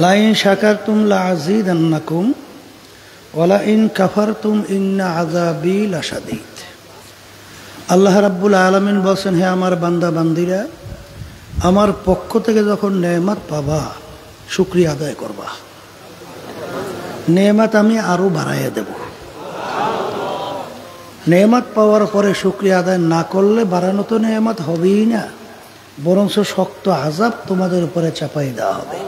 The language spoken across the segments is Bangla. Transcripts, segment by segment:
লাইন শাকারতুম লাযীদান্নাকুম ওয়া লাইন কাফারতুম ইন্না আযাবী লাশাদীদ। আল্লাহ রাব্বুল আলামিন বলেন, হে আমার বান্দা বান্দিরা, আমার পক্ষ থেকে যখন নেয়ামত পাবা শুকরিয়া আদায় করবা। নেয়ামত আমি আরো বাড়াইয়া দেব। নেয়ামত পাওয়ার পরে শুকরিয়া আদায় না করলে বাড়ানো তো নেয়ামত হবেই না, বরঞ্চ শক্ত আযাব তোমাদের উপরে চাপাই দেওয়া হবে।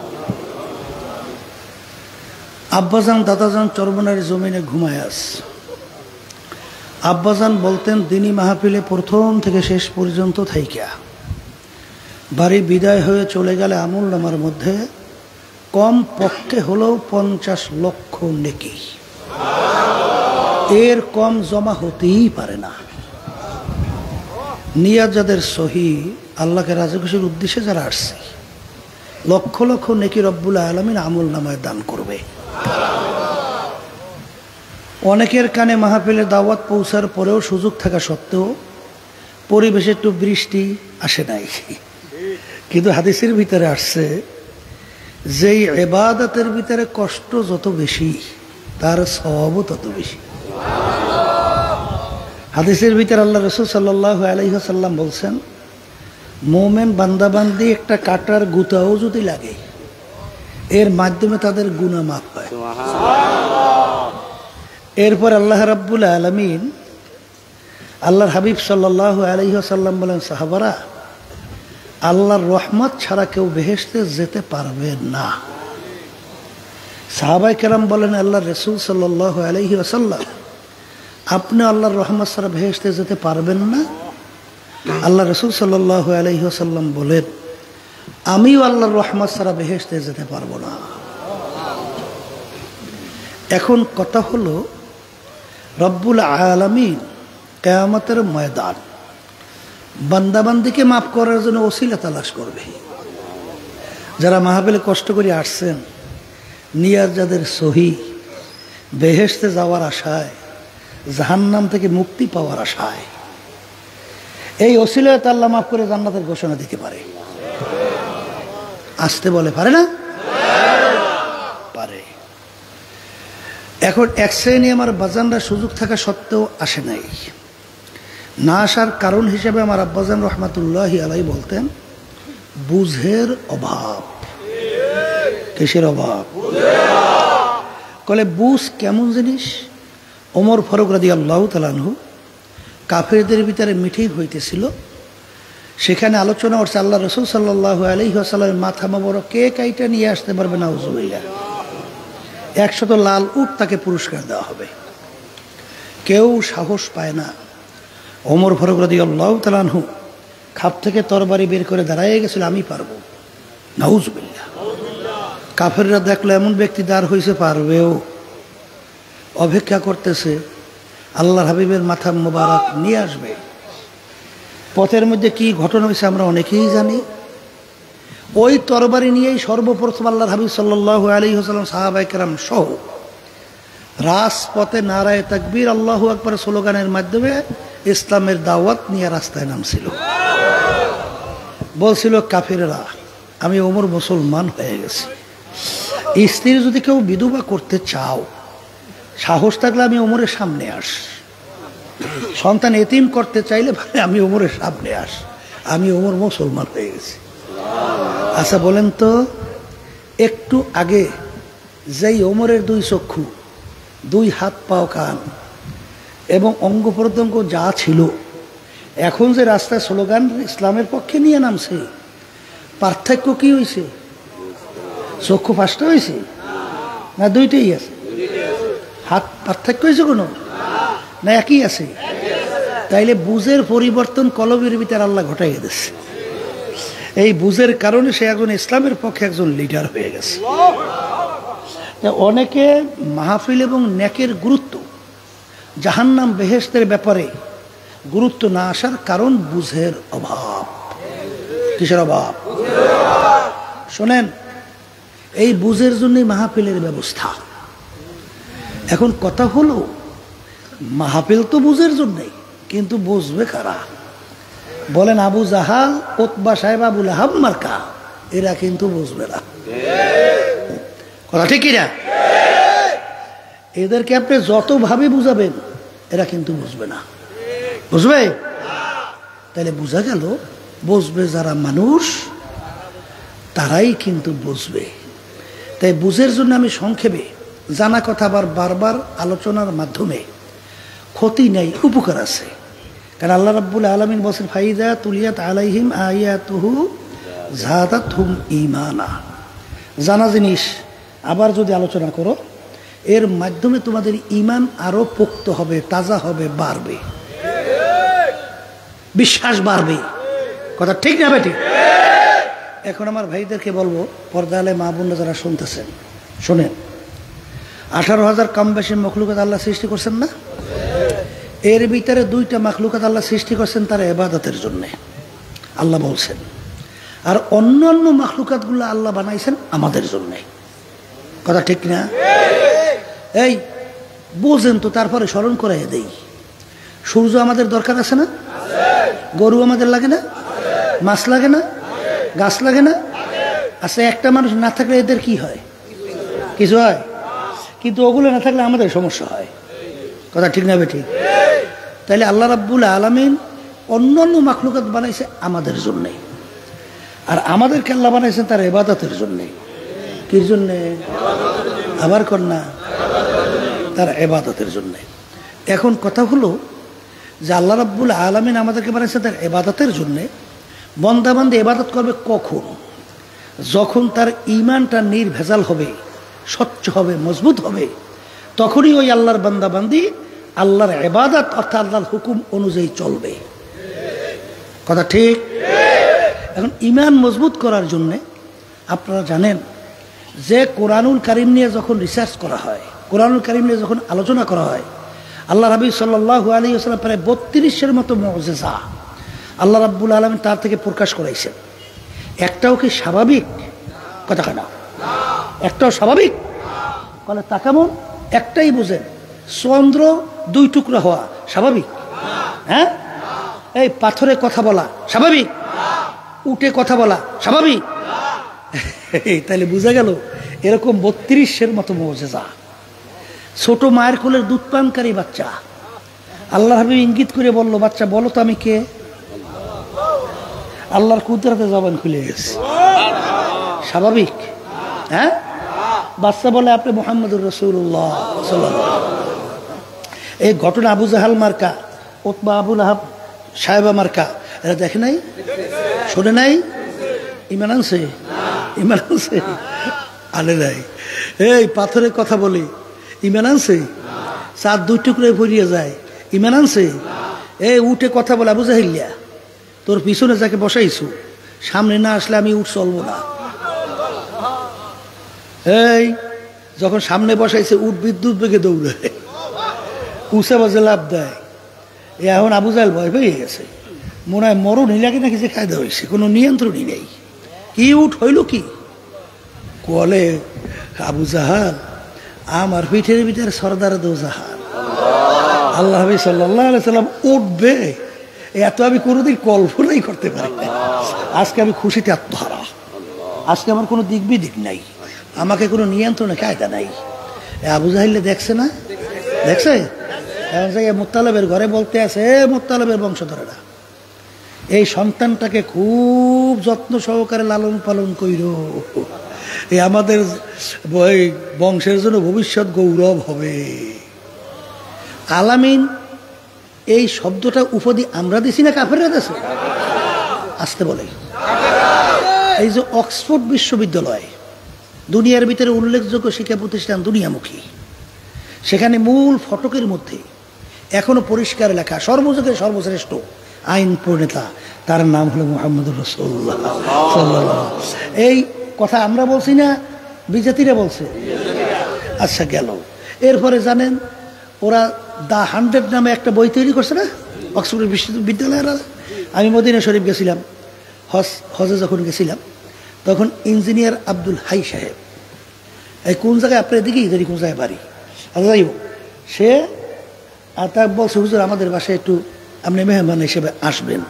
আব্বাজান দাদাজান চরমনার জমিনে ঘুমায় আস। আব্বাজান বলতেন, দিনী মাহফিলে প্রথম থেকে শেষ পর্যন্ত থাইকা বাড়ি বিদায় হয়ে চলে গেলে আমল নামার মধ্যে কম পক্ষে হলেও 50 লক্ষ নেকি, এর কম জমা হতেই পারে না। নিয়াত যাদের সহি, আল্লাহকে রাজি খুশির উদ্দেশ্যে যারা আসছে, লক্ষ লক্ষ নেকি রব্বুল আলামিন আমল নামায় দান করবে। অনেকের কানে মাহফিলের দাওয়াত পৌঁছার পরেও সুযোগ থাকা সত্ত্বেও পরিবেশে একটু বৃষ্টি আসে নাই, কিন্তু হাদিসের ভিতরে আসছে যেই ইবাদতের ভিতরে কষ্ট যত বেশি তার সওয়াবও তত বেশি। হাদিসের ভিতরে আল্লাহ রাসূল সাল্লাল্লাহু আলাইহি ওয়াসাল্লাম বলছেন, মুমিন বান্দাবান্দি একটা কাটার গুতাও যদি লাগে এর মাধ্যমে তাদের গুনাহ মাফ পায়। এরপর আল্লাহ রাব্বুল আলামিন, আল্লাহর হাবিব সাল্লাল্লাহু আলাইহি ওয়াসাল্লাম বলেন, সাহাবারা, আল্লাহর রহমত ছাড়া কেউ বেহেশতে যেতে পারবে না। সাহাবায়ে কেরাম বলেন, আল্লাহর রাসূল সাল্লাল্লাহু আলাইহি ওয়াসাল্লাম, আপনি আল্লাহর রহমত ছাড়া বেহেশতে যেতে পারবেন না? আল্লাহ রাসূল সাল্লাল্লাহু আলাইহি ওয়াসাল্লাম বলেন, আমিও আল্লাহর রহমত ছাড়া বেহেশতে যেতে পারবো না। এখন কথা হলো, রব্বুল আলামিন কিয়ামতের ময়দান বান্দাবান্দিকে মাফ করার জন্য ওসিলা তালাশ করবে। যারা মাহফিলে কষ্ট করে আসছেন, নিয়াত যাদের সহি, বেহেশতে যাওয়ার আশায়, জাহান্নাম থেকে মুক্তি পাওয়ার আশায়, এই ওসিলায় আল্লাহ মাফ করে জান্নাতের ঘোষণা দিতে পারে। আসতে বলে পারে না? পারে। এখন এক শ্রেণী আমার বাজানরা সুযোগ থাকা সত্ত্বেও আসে নাই। না আসার কারণ হিসেবে আমার আব্বাজান রহমাতুল্লাহি আলাইহি বলতেন, বুঝের অভাব। কিসের অভাব? কলে বুঝ কেমন জিনিস? ওমর ফারুক রাদিয়াল্লাহু তাআলা আনহু কাফেরদের ভিতরে মিটিং হইতেছিল, সেখানে আলোচনা করছে আল্লাহ রাসূল সাল্লাল্লাহু আলাইহি ওয়াসাল্লামের মাথা মোবারক কে কাইটা নিয়ে আসতে পারবে, নাউজুবিল্লাহ, 100 লাল উট তাকে পুরস্কার দেওয়া হবে। কেউ সাহস পায় না। ওমর ফারুক রাদিয়াল্লাহু তাআলা আনহু খাপ থেকে তরবারি বের করে দাঁড়ায় গেছিল, আমি পারবো, নাউজুবিল্লাহ। কাফেররা দেখলো এমন ব্যক্তি দাঁড় হয়েছে, পারবেও, অপেক্ষা করতেছে আল্লাহর হাবিবের মাথা মোবারক নিয়ে আসবে। পথের মধ্যে কি ঘটনা হয়েছে আমরা অনেকেই জানি। ওই তরবারি নিয়েই সর্বপ্রথম আল্লাহর হাবিব সাল্লাল্লাহু আলাইহি ওয়াসাল্লাম সাহাবায়ে কেরাম সহ রাজপথে নারায়ে তাকবীর আল্লাহু আকবার স্লোগানের মাধ্যমে ইসলামের দাওয়াত নিয়ে রাস্তায় নামছিল। বলছিল, কাফেররা, আমি ওমর মুসলমান হয়ে গেছি। স্ত্রী যদি কেউ বিধবা করতে চাও, সাহস থাকলে আমি ওমরের সামনে আস। সন্তান এতিম করতে চাইলে ভাই আমি ওমরের সামনে আস, আমি ওমর মুসলমান হয়ে গেছি। আচ্ছা বলেন তো, একটু আগে যেই ওমরের 2 চক্ষু, 2 হাত পাও কান এবং অঙ্গ প্রত্যঙ্গ যা ছিল, এখন যে রাস্তায় স্লোগান ইসলামের পক্ষে নিয়ে নামছে, পার্থক্য কি হয়েছে? চক্ষু 5টা হয়েছে না 2টাই আছে? হাত পার্থক্য হয়েছে কোনো না? একই আছে। তাইলে বুঝের পরিবর্তন কলবের ভিতরে আল্লাহ ঘটাইয়া দিচ্ছে। এই বুঝের কারণে সে একজন ইসলামের পক্ষে একজন লিডার হয়ে গেছে। অনেকে মাহফিল এবং নেকের গুরুত্ব, জাহান্নাম বেহেশতের ব্যাপারে গুরুত্ব না আসার কারণ বুঝের অভাব। কিসের অভাব? শোনেন, এই বুঝের জন্যই মাহফিলের ব্যবস্থা। এখন কথা হলো, মাহফিল তো বুঝের জন্যই, কিন্তু বুঝবে কারা? বলেন আবু জাহাল, উতবা সাহেব, আবু লাহাব মার্কা, এরা কিন্তু বুঝবে না। কথা ঠিক কিনা? এদেরকে আপনি যতভাবে বুঝাবেন এরা কিন্তু বুঝবে না। বুঝবে? তাহলে বোঝা গেল বুঝবে যারা মানুষ তারাই কিন্তু বুঝবে। তাই বুঝের জন্য আমি সংক্ষেপে জানা কথা আবার বারবার আলোচনার মাধ্যমে ক্ষতি নেই, উপকার আছে। কারণ আল্লাহ রাব্বুল আলামিন বলেন ফাইদা তুলিয়াত আলাইহিম আয়াতুহু যাদাতহুম ঈমানা। জানা জিনিস আবার যদি আলোচনা করো এর মাধ্যমে তোমাদের ঈমান আরো পোক্ত হবে, তাজা হবে, বাড়বে, বিশ্বাস বাড়বে। কথা ঠিক না বেটি? এখন আমার ভাইদেরকে বলবো, পর্দালে মা বোনরা যারা শুনতেছেন শোনেন, 18,000 কম বেশি মখলুকাত আল্লাহ সৃষ্টি করছেন না? এর ভিতরে 2টা মখলুকাত আল্লাহ সৃষ্টি করছেন তার ইবাদতের জন্য, আল্লাহ বলছেন। আর অন্যান্য মখলুকাতগুলো আল্লাহ বানাইছেন আমাদের জন্য। কথা ঠিক না? এই বোঝেন তো, তারপরে স্মরণ করাই দেই। সূর্য আমাদের দরকার আছে না? গরু আমাদের লাগে না? মাছ লাগে না? গাছ লাগে না? আচ্ছা, একটা মানুষ না থাকলে এদের কি হয়? কিছু হয়? কিন্তু ওগুলো না থাকলে আমাদের সমস্যা হয়। কথা ঠিক না বেঠিক? তাইলে আল্লাহ রাব্বুল আলামিন অন্যান্য মাখলুকাত বানাইছে আমাদের জন্যে, আর আমাদেরকে আল্লাহ বানাইছেন তার ইবাদতের জন্যে। কির জন্যে? আবার কন্যা তার ইবাদতের জন্যে। এখন কথা হলো যে আল্লাহ রাব্বুল আলামিন আমাদেরকে বানাইছেন তার ইবাদতের জন্যে। বন্দাবান্দি ইবাদত করবে কখন? যখন তার ঈমানটা নির্ভেজাল হবে, স্বচ্ছ হবে, মজবুত হবে, তখনই ওই আল্লাহর বান্দাবান্দি আল্লাহর ইবাদত অর্থাৎ আল্লাহর হুকুম অনুযায়ী চলবে। কথা ঠিক? এখন ঈমান মজবুত করার জন্যে আপনারা জানেন যে কোরআনুল কারীম নিয়ে যখন রিসার্চ করা হয়, কোরআনুল কারীম নিয়ে যখন আলোচনা করা হয়, আল্লাহ রাবী সাল্লাল্লাহু আলাইহি ওয়াসাল্লাম প্রায় 32-এর মতো মুআজিজা আল্লাহ রাব্বুল আলামিন তার থেকে প্রকাশ করাইছেন। একটাও কি স্বাভাবিক? কথা কেন? একটাও স্বাভাবিক? বলে তা কেমন? একটাই বুঝেন, চন্দ্র 2 টুকরা হওয়া স্বাভাবিক? হ্যাঁ? এই পাথরে কথা বলা স্বাভাবিক? উঠে কথা বলা স্বাভাবিক? তাহলে বোঝা গেল এরকম 32-এর মতো মুআজিজা। ছোট মায়ের কোলের দুধ পানকারী বাচ্চা, আল্লাহ হাবিব ইঙ্গিত করে বলল, বাচ্চা বলো তো আমি কে? আল্লাহর কুদরতে জবান খুলে গেছে। স্বাভাবিক? হ্যাঁ? বাচ্চা বলে আপনি মুহাম্মদুর রাসূলুল্লাহ সাল্লাল্লাহু আলাইহি ওয়াসাল্লাম। এই ঘটনা আবু জাহাল মার্কা, উতবা আবু লাহাব সাহেবা মার্কা, এরা দেখে নাই? শোনে নাই? ঈমান আনছে? ঈমান আনছে? আনে নাই। এই পাথরের কথা বলে ঈমান আনছে? চাঁদ 2 টুকরে পড়িয়ে যায়, ঈমান আনছে? এই উঠে কথা বলে আবু জাহিল্লা, তোর পিছনে যাকে বসাইছো সামনে না আসলে আমি উঠ চলবো না। এই যখন সামনে বসাইছে উঠ বিদ্যুৎ বেগে দৌড়ায়, উঁচে বাজে লাভ দেয়। এখন আবু জাহেল ভয় পেয়ে গেছে, মনে হয় মরণ হিলাকে নাকি যে কায়দা হয়েছে, কোনো নিয়ন্ত্রণই নেই। কি উঠ হইল কি? বলে আবু জাহাল আমার পিঠের ভিতরে সরদার দো জাহাল। আল্লাহ হাবিব সাল্লাল্লাহু আলাইহি সাল্লাম উঠবে এত আমি কোনোদিন কল্পনাই করতে পারি না। আজকে আমি খুশিতে আত্মহারা, আজকে আমার কোনো দিক বিদিক নাই, আমাকে কোনো নিয়ন্ত্রণে কায়দা নাই। আবু জাহিল্লে দেখছে না? দেখছে? এখন যে মুত্তালিবের ঘরে বলতে আছে, মুত্তালিবের বংশধরেরা এই সন্তানটাকে খুব যত্ন সহকারে লালন পালন কইর, এই আমাদের বংশের জন্য ভবিষ্যৎ গৌরব হবে। আলামিন এই শব্দটা উপাধি আমরা দিছি না কাফেররা দিছে? আসতে বলে। এই যে অক্সফোর্ড বিশ্ববিদ্যালয় দুনিয়ার ভিতরে উল্লেখযোগ্য শিক্ষা প্রতিষ্ঠান, দুনিয়ামুখী, সেখানে মূল ফটকের মধ্যে এখনো পরিষ্কার লেখা সর্বযুগের সর্বশ্রেষ্ঠ আইন প্রণেতা, তার নাম হলো মুহাম্মদুর রাসূলুল্লাহ সাল্লাল্লাহু আলাইহি ওয়াসাল্লাম। এই কথা আমরা বলছি না, বিজাতিরা বলছে? আচ্ছা গেল। এরপরে জানেন ওরা দ্য 100 নামে একটা বই তৈরি করছে না অক্সফোর্ড বিশ্ববিদ্যালয়ের। আমি মদিনা শরীফ গেছিলাম, হজে যখন গেছিলাম তখন ইঞ্জিনিয়ার আব্দুল হাই সাহেব, এই কোন জায়গায় আপনার দিকেই যদি কোন জায়গায় বাড়ি, আচ্ছা যাই হোক, সে আর তা বলছে হুজুর আমাদের বাসায় একটু আপনি মেহমান হিসেবে আসবেন।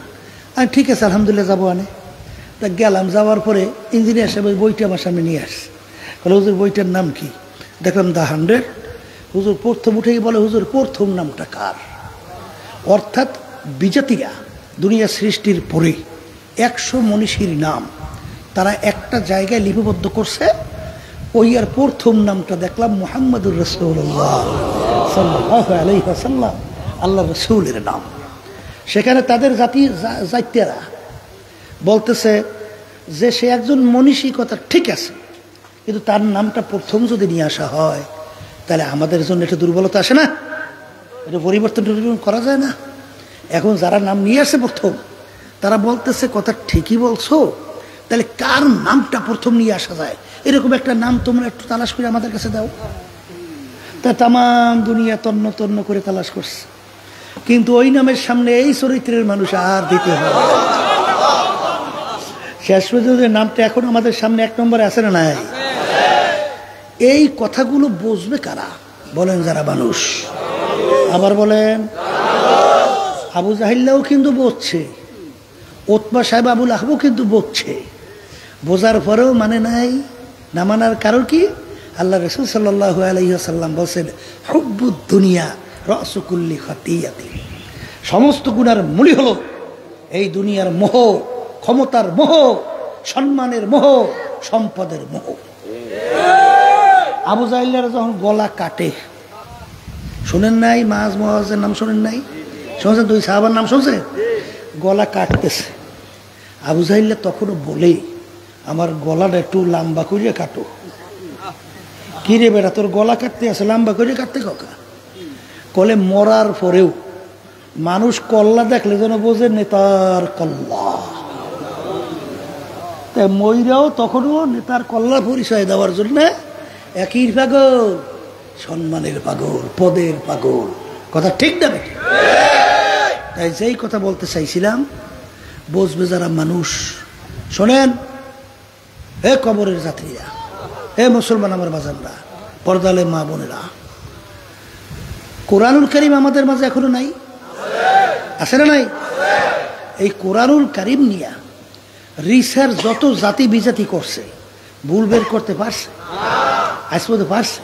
আমি ঠিক আছে আলহামদুলিল্লাহ যাবো। আনে তা গেলাম, যাওয়ার পরে ইঞ্জিনিয়ার সাহেব ওই বইটা আমার সামনে নিয়ে আসছে। বলে হুজুর বইটার নাম কি? দেখলাম দ্য 100। হুজুর প্রথম উঠেই বলে, হুজুর প্রথম নামটা কার? অর্থাৎ বিজাতিরা দুনিয়া সৃষ্টির পরে 100 মনীষীর নাম তারা একটা জায়গায় লিপিবদ্ধ করছে। ওই আর প্রথম নামটা দেখলাম মুহাম্মদুর রাসূলুল্লাহ সাল্লাল্লাহু আলাইহি ওয়াসাল্লাম, আল্লাহ রসুলের নাম। সেখানে তাদের জাতীয়রা বলতেছে যে সে একজন মনীষী, কথা ঠিক আছে, কিন্তু তার নামটা প্রথম যদি নিয়ে আসা হয় তাহলে আমাদের জন্য এটা দুর্বলতা আসে না? এটা পরিবর্তন করা যায় না? এখন যারা নাম নিয়ে আসে প্রথম, তারা বলতেছে কথা ঠিকই বলছো, তাহলে কার নামটা প্রথম নিয়ে আসা যায় এরকম একটা নাম তোমরা একটু তালাশ করে আমাদের কাছে দাও। তা তাম দুনিয়া তন্ন তন্ন করে তালাশ করছে, কিন্তু ওই নামের সামনে এই চরিত্রের মানুষ আর দিতে হবে। শেষ পর্যন্ত নামটা এখন আমাদের সামনে 1 নম্বরে আছে না নাই? এই কথাগুলো বুঝবে কারা বলেন? যারা মানুষ। আবার বলেন, আবু জাহিল্লাও কিন্তু বুঝছে, ওতবা সাহেব আবুল আহবও কিন্তু বুঝছে, বোঝার পরেও মানে নাই। না মানার কারণ কি? আল্লাহ রাসূল সাল্লাল্লাহু আলাইহি ওয়াসাল্লাম বলেন, হুব্বুদ দুনিয়া রাসু কুল্লি খাতিয়াতিন। সমস্ত গুনার মূলই হলো এই দুনিয়ার মোহ, ক্ষমতার মোহ, সম্মানের মোহ, সম্পদের মোহ। আবু জাহিল্লার যখন গলা কাটে, শোনেন নাই? মাজ মুআজের নাম শোনেন নাই? শুনছেন? 2 সাহাবার নাম শুনছেন? গলা কাটতেছে, আবু জাহিল্লা তখনও বলে, আমার গলাটা একটু লম্বা করিয়ে কাটো। কি রে বেটা, তোর গলা কাটতে আছে, লম্বা করিয়ে কাটতে কাকা? কলে মরার পরেও মানুষ কল্লা দেখলে যেন বোঝে নেতার কল্লা। তাই ময়রাও তখনও নেতার কল্লা পরিচয় দেওয়ার জন্য একই পাগল, সম্মানের পাগল, পদের পাগল। কথা ঠিক না বেটা? তাই যেই কথা বলতে চাইছিলাম, বুঝবে যারা মানুষ। শোনেন, হে কবরের যাত্রীরা, হে মুসলমান আমার বাজানরা, পর্দালে মা বোনেরা, কোরআনুল কারীম আমাদের মাঝে এখনো নাই? আছে না নাই? এই কোরআনুল কারীম নিয়ে রিসার্চ যত জাতি বিজাতি করছে, ভুল বের করতে পারছে? আজ পর্যন্ত পারছে?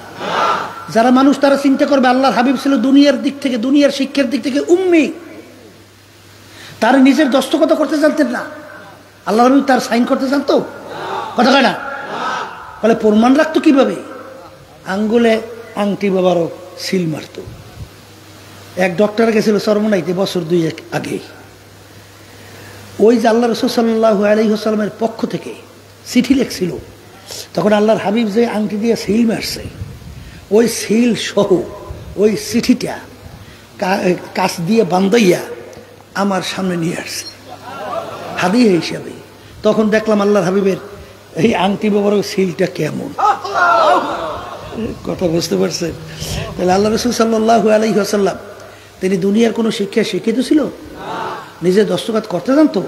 যারা মানুষ তারা চিন্তা করবে আল্লাহর হাবিব ছিল দুনিয়ার দিক থেকে, দুনিয়ার শিক্ষার দিক থেকে উম্মি। তার নিজের দস্তখত করতে জানতেন না, আল্লাহ হাবিব তার সাইন করতে জানতো? কথা কয় না? বলে প্রমাণ রাখতো কিভাবে? আঙ্গুলে আংটি বাবারও সিল মারত। এক ডক্টর গেছিল চরমনাইতে বছর 2 আগে। ওই যে আল্লাহ রাসূল সাল্লাল্লাহু আলাইহি ওয়াসাল্লামের পক্ষ থেকে চিঠি লেখছিল, তখন আল্লাহর হাবিব যে আংটি দিয়ে সিল মারছে, ওই সিল সহ ওই চিঠিটা কাছ দিয়ে বান্ধাইয়া আমার সামনে নিয়ে আসছে হাদিয়া হিসাবে। তখন দেখলাম আল্লাহর হাবিবের এই আংটি বাবার সিলটা কেমন। কথা বুঝতে পারছেন? তাহলে আল্লাহ রাসূল সাল্লাল্লাহু আলাইহি ওয়াসাল্লাম তিনি দুনিয়ার কোনো শিক্ষা শিক্ষিত ছিল? নিজে দস্তখত করতে জানতো?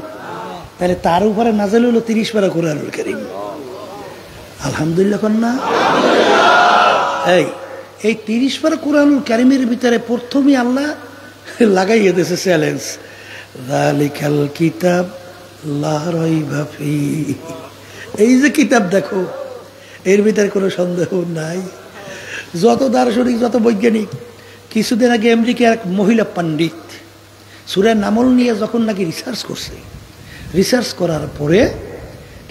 তাহলে তার উপরে নাযিল হলো 30 পারা কোরআনুল কারীম। আলহামদুলিল্লাহ কন্যা। এই 30 পারা কোরআনুল কারীমের ভিতরে প্রথমেই আল্লাহ লাগাইয়ে দিয়েছে চ্যালেঞ্জ, যালিকাল কিতাব লা রাইবা ফীহি। এই যে কিতাব দেখো, এর ভিতরে কোনো সন্দেহ নাই। যত দার্শনিক, যত বৈজ্ঞানিক, কিছুদিন আগে আমেরিকার এক মহিলা পণ্ডিত সূরা নামল নিয়ে যখন নাকি রিসার্চ করছে, রিসার্চ করার পরে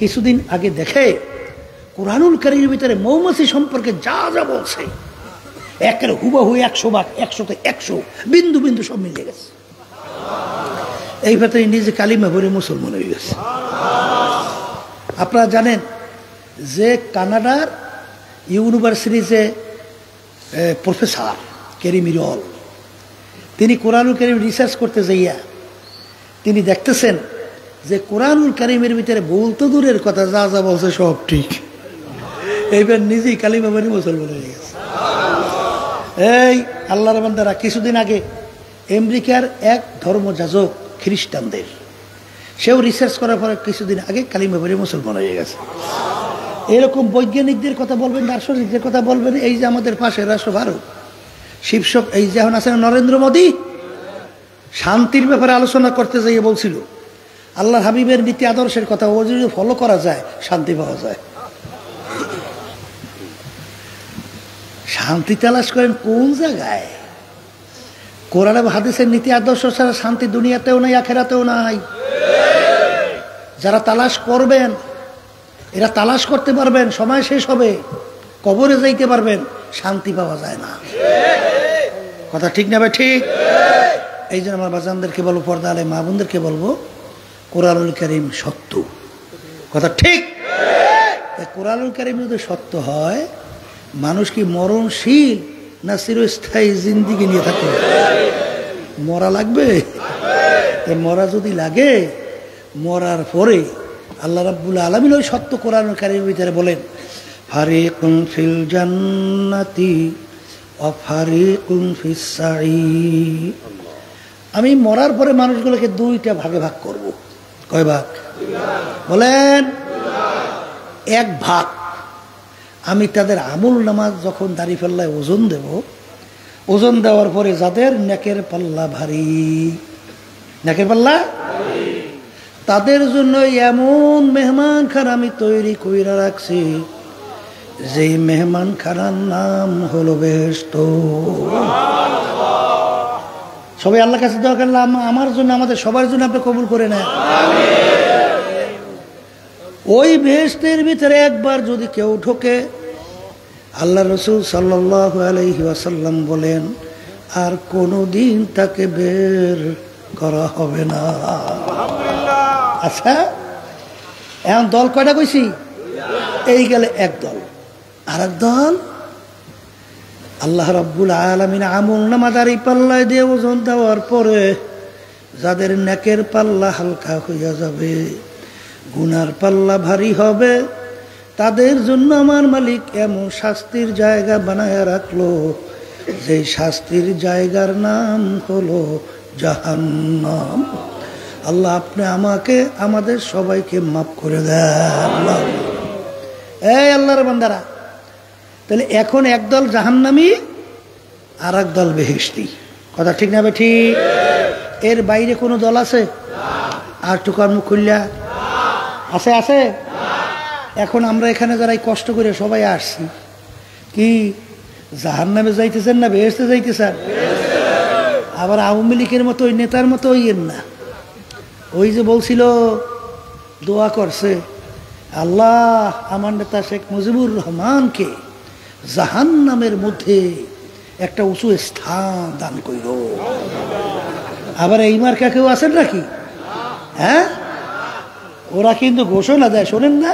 কিছুদিন আগে দেখে কোরআনুল কারীমের ভিতরে মৌমাছি সম্পর্কে যা যা বলছে একেবারে হুবহু 100 ভাগ 100তে 100 বিন্দু বিন্দু সব মিলে গেছে। এই ভেতরে নিজে কালিমা পড়ে মুসলমান হয়ে গেছে। আপনারা জানেন যে কানাডার ইউনিভার্সিটির যে প্রফেসর কেরিমিরল, তিনি কোরআনুল কারীম রিসার্চ করতে যাইয়া তিনি দেখতেছেন যে কোরআনুল কারীমের ভিতরে ভুল তো দূরের কথা, যা যা বলছে সব ঠিক। এইবার নিজেই কালিমা পড়ে মুসলমান হয়ে গেছে। এই আল্লাহর বান্দারা, কিছুদিন আগে আমেরিকার এক ধর্মযাজক খ্রিস্টানদের, সেও রিসার্চ করার পরে কিছুদিন আগে কালিমা পড়ে মুসলমান হয়ে গেছে। এরকম বৈজ্ঞানিকদের কথা বলবেন, দার্শনিকদের কথা বলবেন। এই যে আমাদের পাশে রাষ্ট্র ভারত, শিবশক, এই যে এখন আছেন নরেন্দ্র মোদী, শান্তির ব্যাপারে আলোচনা করতে যাইয়ে বলছিল আল্লাহ হাবিবের নীতি আদর্শের কথা ও যদি ফলো করা যায় শান্তি পাওয়া যায়। শান্তি তালাশ করেন কোন জায়গায়? কোরআন এবং হাদিসের নীতি আদর্শ ছাড়া শান্তি দুনিয়াতেও নাই, আখেরাতেও নাই। যারা তালাশ করবেন এরা তালাশ করতে পারবেন, সময় শেষ হবে, কবরে যাইতে পারবেন, শান্তি পাওয়া যায় না। কথা ঠিক না ভাই? ঠিক। এই জন্য আমার বাজানদেরকে বলবো, পর্দা আলে মা বোনদেরকে বলবো, কোরআনুল কারীম সত্য। কথা ঠিক। কোরআনুল কারীম যদি সত্য হয়, মানুষ কি মরণশীল না চিরস্থায়ী জিন্দিগি নিয়ে থাকে? মরা লাগবে। মরা যদি লাগে, মরার পরে আল্লাহ রাব্বুল আলামিন ওই সত্য কোরআনুল কারীমের ভিতরে বলেন, ফারিকুন ফিল জান্নাতি ওয়া ফারিকুন ফিস সাঈর। আমি মরার পরে মানুষগুলোকে দুইটা ভাগে ভাগ করব। কয় ভাগ বলেন? এক ভাগ আমি তাদের আমল নামাজ যখন দাড়ি পাল্লায় ওজন দেব, ওজন দেওয়ার পরে যাদের নেকের পাল্লা ভারী, নেকের পাল্লা তাদের জন্য এমন মেহমান খানা আমি তৈরি কইরা রাখছি, যে মেহমান খানার নাম হলো বেহেশত। সবাই আল্লাহর কাছে দোয়া করলাম, আমার জন্য, আমাদের সবার জন্য আপনি কবুল করে নেন। ওই বেহেশতের ভিতরে একবার যদি কেউ ঢোকে, আল্লাহ রাসূল সাল্লাল্লাহু আলাইহি ওয়াসাল্লাম বলেন, আর কোনোদিন তাকে বের করা হবে না। আচ্ছা, এখন দল কয়টা কইছি? এই গেলে এক দল। আর এক দল আল্লাহ রাব্বুল আলামিন আমল নামা দাড়ি পাল্লায় দিয়ে ওজন দেওয়ার পরে যাদের নেকের পাল্লা হালকা হইয়া যাবে, গুনার পাল্লা ভারী হবে, তাদের জন্য আমার মালিক এমন শাস্তির জায়গা বানায় রাখলো, যে শাস্তির জায়গার নাম হলো জাহান্নাম। আল্লাহ আপনি আমাকে, আমাদের সবাইকে মাফ করে দেন। এই আল্লাহর বান্দারা, তাহলে এখন একদল জাহান্নামী আর এক দল বেহেশতি। কথা ঠিক না? ঠিক। এর বাইরে কোনো দল আছে? আর টুকার মুখ খুললা আছে? আছে। এখন আমরা এখানে যারা কষ্ট করে সবাই আসছি, কি জাহান্নামে যাইতেছেন না বেহেশতে যাইতেছেন? আবার আওয়ামী লীগের মতো ওই নেতার মতো হইয়েন না। ওই যে বলছিল, দোয়া করছে, আল্লাহ আমার নেতা শেখ মুজিবুর রহমানকে জাহান্নামের মধ্যে একটা উঁচু স্থান দান কইর। আবার এই মার্কা কেউ আছেন নাকি? হ্যাঁ, ওরা কিন্তু ঘোষণা দেয়, শোনেন না,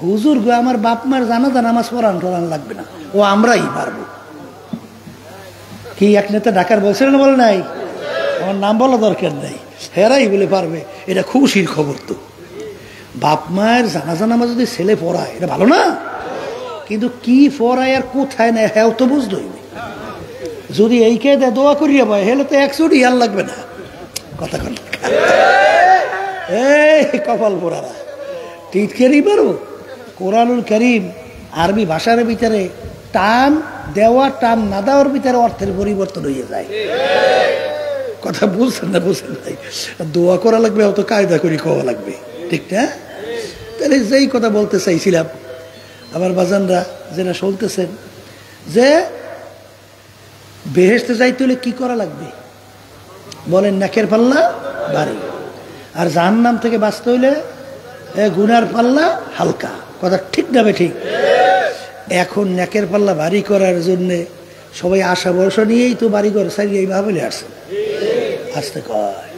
হুজুর গো আমার বাপ মার জানাজা নামাজ পড়ান টরান লাগবে না, ও আমরাই পারবো। কি এক নেতা ঢাকার বলছিলেন, বলে নাই, আমার নাম বলা দরকার নাই, হেরাই বলে পারবে। এটা খুশির খবর। তো বাপ মায়ের জানাজা নামাজ যদি ছেলে পড়ায়, এটা ভালো না? কিন্তু কি পড়ায় আর কোথায় নেয়, হ্যাঁ তো বুঝলই। যদি এই কে দেয় দোয়া করিয়া পায়, হেলে তো 100 ইয়ার লাগবে না। কথা কন, এই কপাল পোড়ারা টিটকেরই পারো। কোরআনুল কারীম আরবি ভাষার ভিতরে টান দেওয়া, টান না দেওয়ার ভিতরে অর্থের পরিবর্তন হয়ে যায়। কথা বুঝছেন না? বুঝছেন নাই? দোয়া করা লাগবে, অত কায়দা করি খাওয়া লাগবে, ঠিক না? তাহলে যেই কথা বলতে চাইছিলাম, আমার বাজানরা যেটা শুনতেছেন, যে বেহেশতে যাইতে হলে কি করা লাগবে বলেন? নেকের পাল্লা ভারী। আর জাহান্নাম থেকে বাঁচতে হইলে গুনার পাল্লা হালকা। কথা ঠিক না? ঠিক। এখন নেকের পাল্লা ভারী করার জন্যে সবাই আশা ভরসা নিয়েই তো বাড়ি ঘর সারিয়ে এইভাবে আসে, আসতে কয়।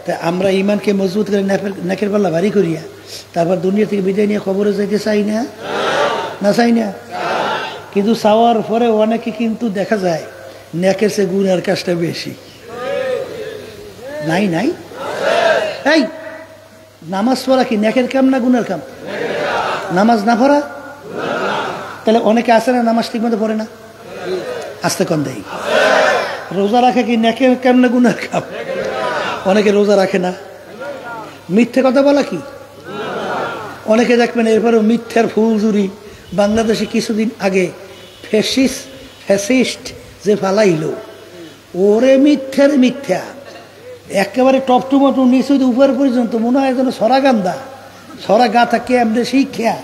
তা আমরা ইমানকে মজবুত করে নেকের পাল্লা ভারী করিয়া তারপর দুনিয়া থেকে বিদায় নিয়ে খবরে যাইতে চাই না? না চাই না? কিন্তু চাওয়ার পরে অনেকে কিন্তু দেখা যায় নেকের চেয়ে গুনার কাজটা বেশি। নাই নাই? এই নামাজ পড়া কি নেকের কাম না গুনার কাম? নামাজ না পড়া? তাহলে অনেকে আছে না নামাজ ঠিক মতো পড়ে না, আসতে কম দেয়। রোজা রাখে কি নেকের কাম না গুনার কাম? অনেকে রোজা রাখে না। মিথ্যে কথা বলা কি? অনেকে দেখবেন এরপরেও মিথ্যার ফুলজুরি। বাংলাদেশে কিছুদিন আগে ফ্যাসিস্ট যে ফালাইল, ওরে মিথ্যার মিথ্যা একেবারে টপ টু মতো নিচে উপর পর্যন্ত মনে হয় যেন সরা গান্দা, সরা গাথা কে এমনি শিক্ষা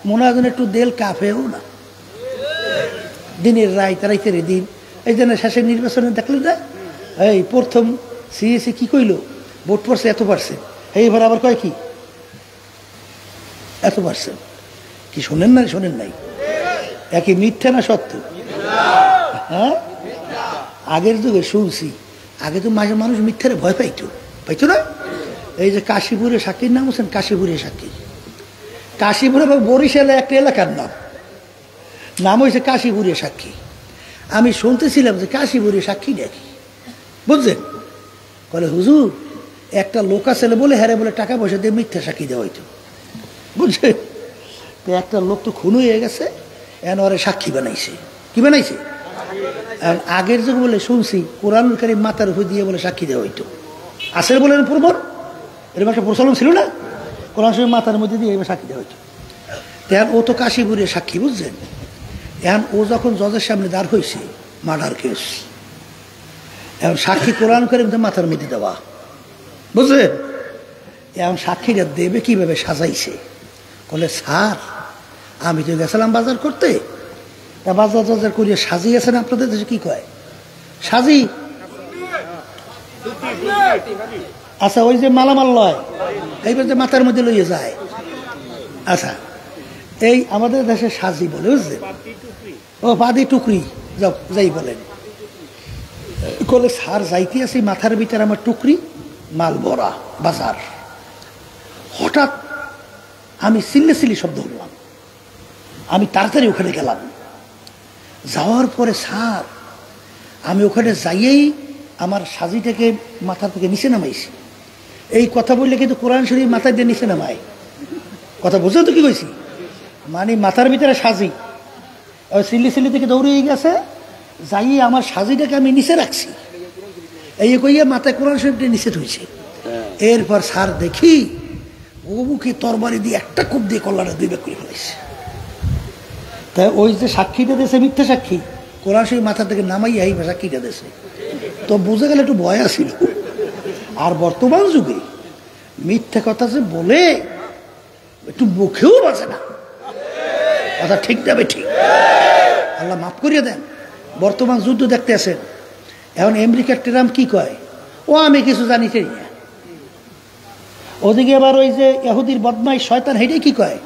মনে হয় যেন একটু দেল কাফেও না। দিনের রাইতের দিন। এই জন্য শেষের নির্বাচনে দেখলেন না, এই প্রথম সিএসি কি কইল, ভোট পড়ছে এত পার্সেন্ট, এইবার আবার কয় কি এত পার্সেন্ট। কি শোনেন নাই? একই মিথ্যা না সত্য? হ্যাঁ, আগের যুগে শুনছি, আগে তো মাঝে মানুষ মিথ্যারে ভয় পাইতো না। এই যে কাশীপুরে সাক্ষীর নাম হচ্ছেন কাশীপুরে সাক্ষী, কাশীপুরে এবং বরিশালে একটা এলাকার নাম হয়েছে কাশীপুরে সাক্ষী। আমি শুনতেছিলাম যে কাশীপুরে সাক্ষী নাকি, বুঝছেন? বলে হুজুর একটা লোক আছে বলে হ্যাঁ বলে টাকা পয়সা দিয়ে মিথ্যা সাক্ষী দেওয়া হইতো, বুঝছেন? তো একটা লোক তো খুন হয়ে গেছে, এখন ওরে সাক্ষী বানাইছে। কি বানাইছে? আগের যুগ বলে শুনছি কোরআনুল কারীম মাথার উপর দিয়ে বলে সাক্ষী দেওয়া হইতো, আসের বলে প্রবল এরকম একটা প্রচলন ছিল না, কোরআন শরীফ মাথার মধ্যে দিয়ে এবার সাক্ষী দেওয়া হইতো। এখন ও তো কাশীপুরে সাক্ষী, বুঝছেন? এখন ও যখন জজের সামনে দাঁড় হয়েছে, মার্ডার কেস, এখন সাক্ষী কোরআন কারীম তো মাথার মধ্যে দেওয়া, বুঝলেন? এখন সাক্ষীরা দেবে কিভাবে সাজাইছে, বলে স্যার আমি তো গেছিলাম বাজার করতে, তা বাজার করিয়ে সাজিয়েছেন আপনাদের দেশে কি কয় সাজি, আচ্ছা ওই যে মালামাল লয় এইবার যে মাথার মধ্যে লইয়ে যায়, আচ্ছা এই আমাদের দেশে সাজি বলে, বুঝলেন? ও বাদি টুকরি যাই বলেন, বলে স্যার যাইতে আছি মাথার ভিতরে আমার টুকরি মাল ভরা বাজার, হঠাৎ আমি সিল্লি শব্দ শুনলাম, আমি তাড়াতাড়ি ওখানে গেলাম, যাওয়ার পরে স্যার আমি ওখানে যাইয়েই আমার সাজিটাকে মাথা থেকে নিচে নামাইছি। এই কথা বললে কিন্তু কোরআন শরীফ মাথায় দিয়ে নিচে নামায়, কথা বুঝছো তো কি কইছি? মানে মাথার ভিতরে সাজি সিল্লি থেকে দৌড়ে গেছে, যাই আমার সাজিটাকে আমি নিচে রাখছি, এই কইয়া মাথায় কোরআন শরীফটা নিচে ধুইছে। এরপর স্যার দেখি ও মুখে তরবারি দিয়ে একটা কূপ দিয়ে কল্লাটা 2 ভাগ করে ফেলাইছে। তাই ওই যে সাক্ষীটা দিয়েছে মিথ্যা সাক্ষী, কোরআন শরীফ মাথা থেকে নামাইয়া এই সাক্ষীটা দিয়েছে, তো বুঝে গেলে একটু ভয় ছিল। আর বর্তমান যুগে মিথ্যা কথা যে বলে একটু মুখেও বাঁচে না, কথা ঠিক যাবে ঠিক, আল্লাহ মাফ করিয়ে দেন। বর্তমান যুদ্ধ দেখতে আছেন, এখন আমেরিকার ট্রাম্প কি কয়, ও আমি কিছু জানি না, ওদিকে আবার ওই যে ইহুদির বদমাইশ শয়তান হেঁটেই কি কয়,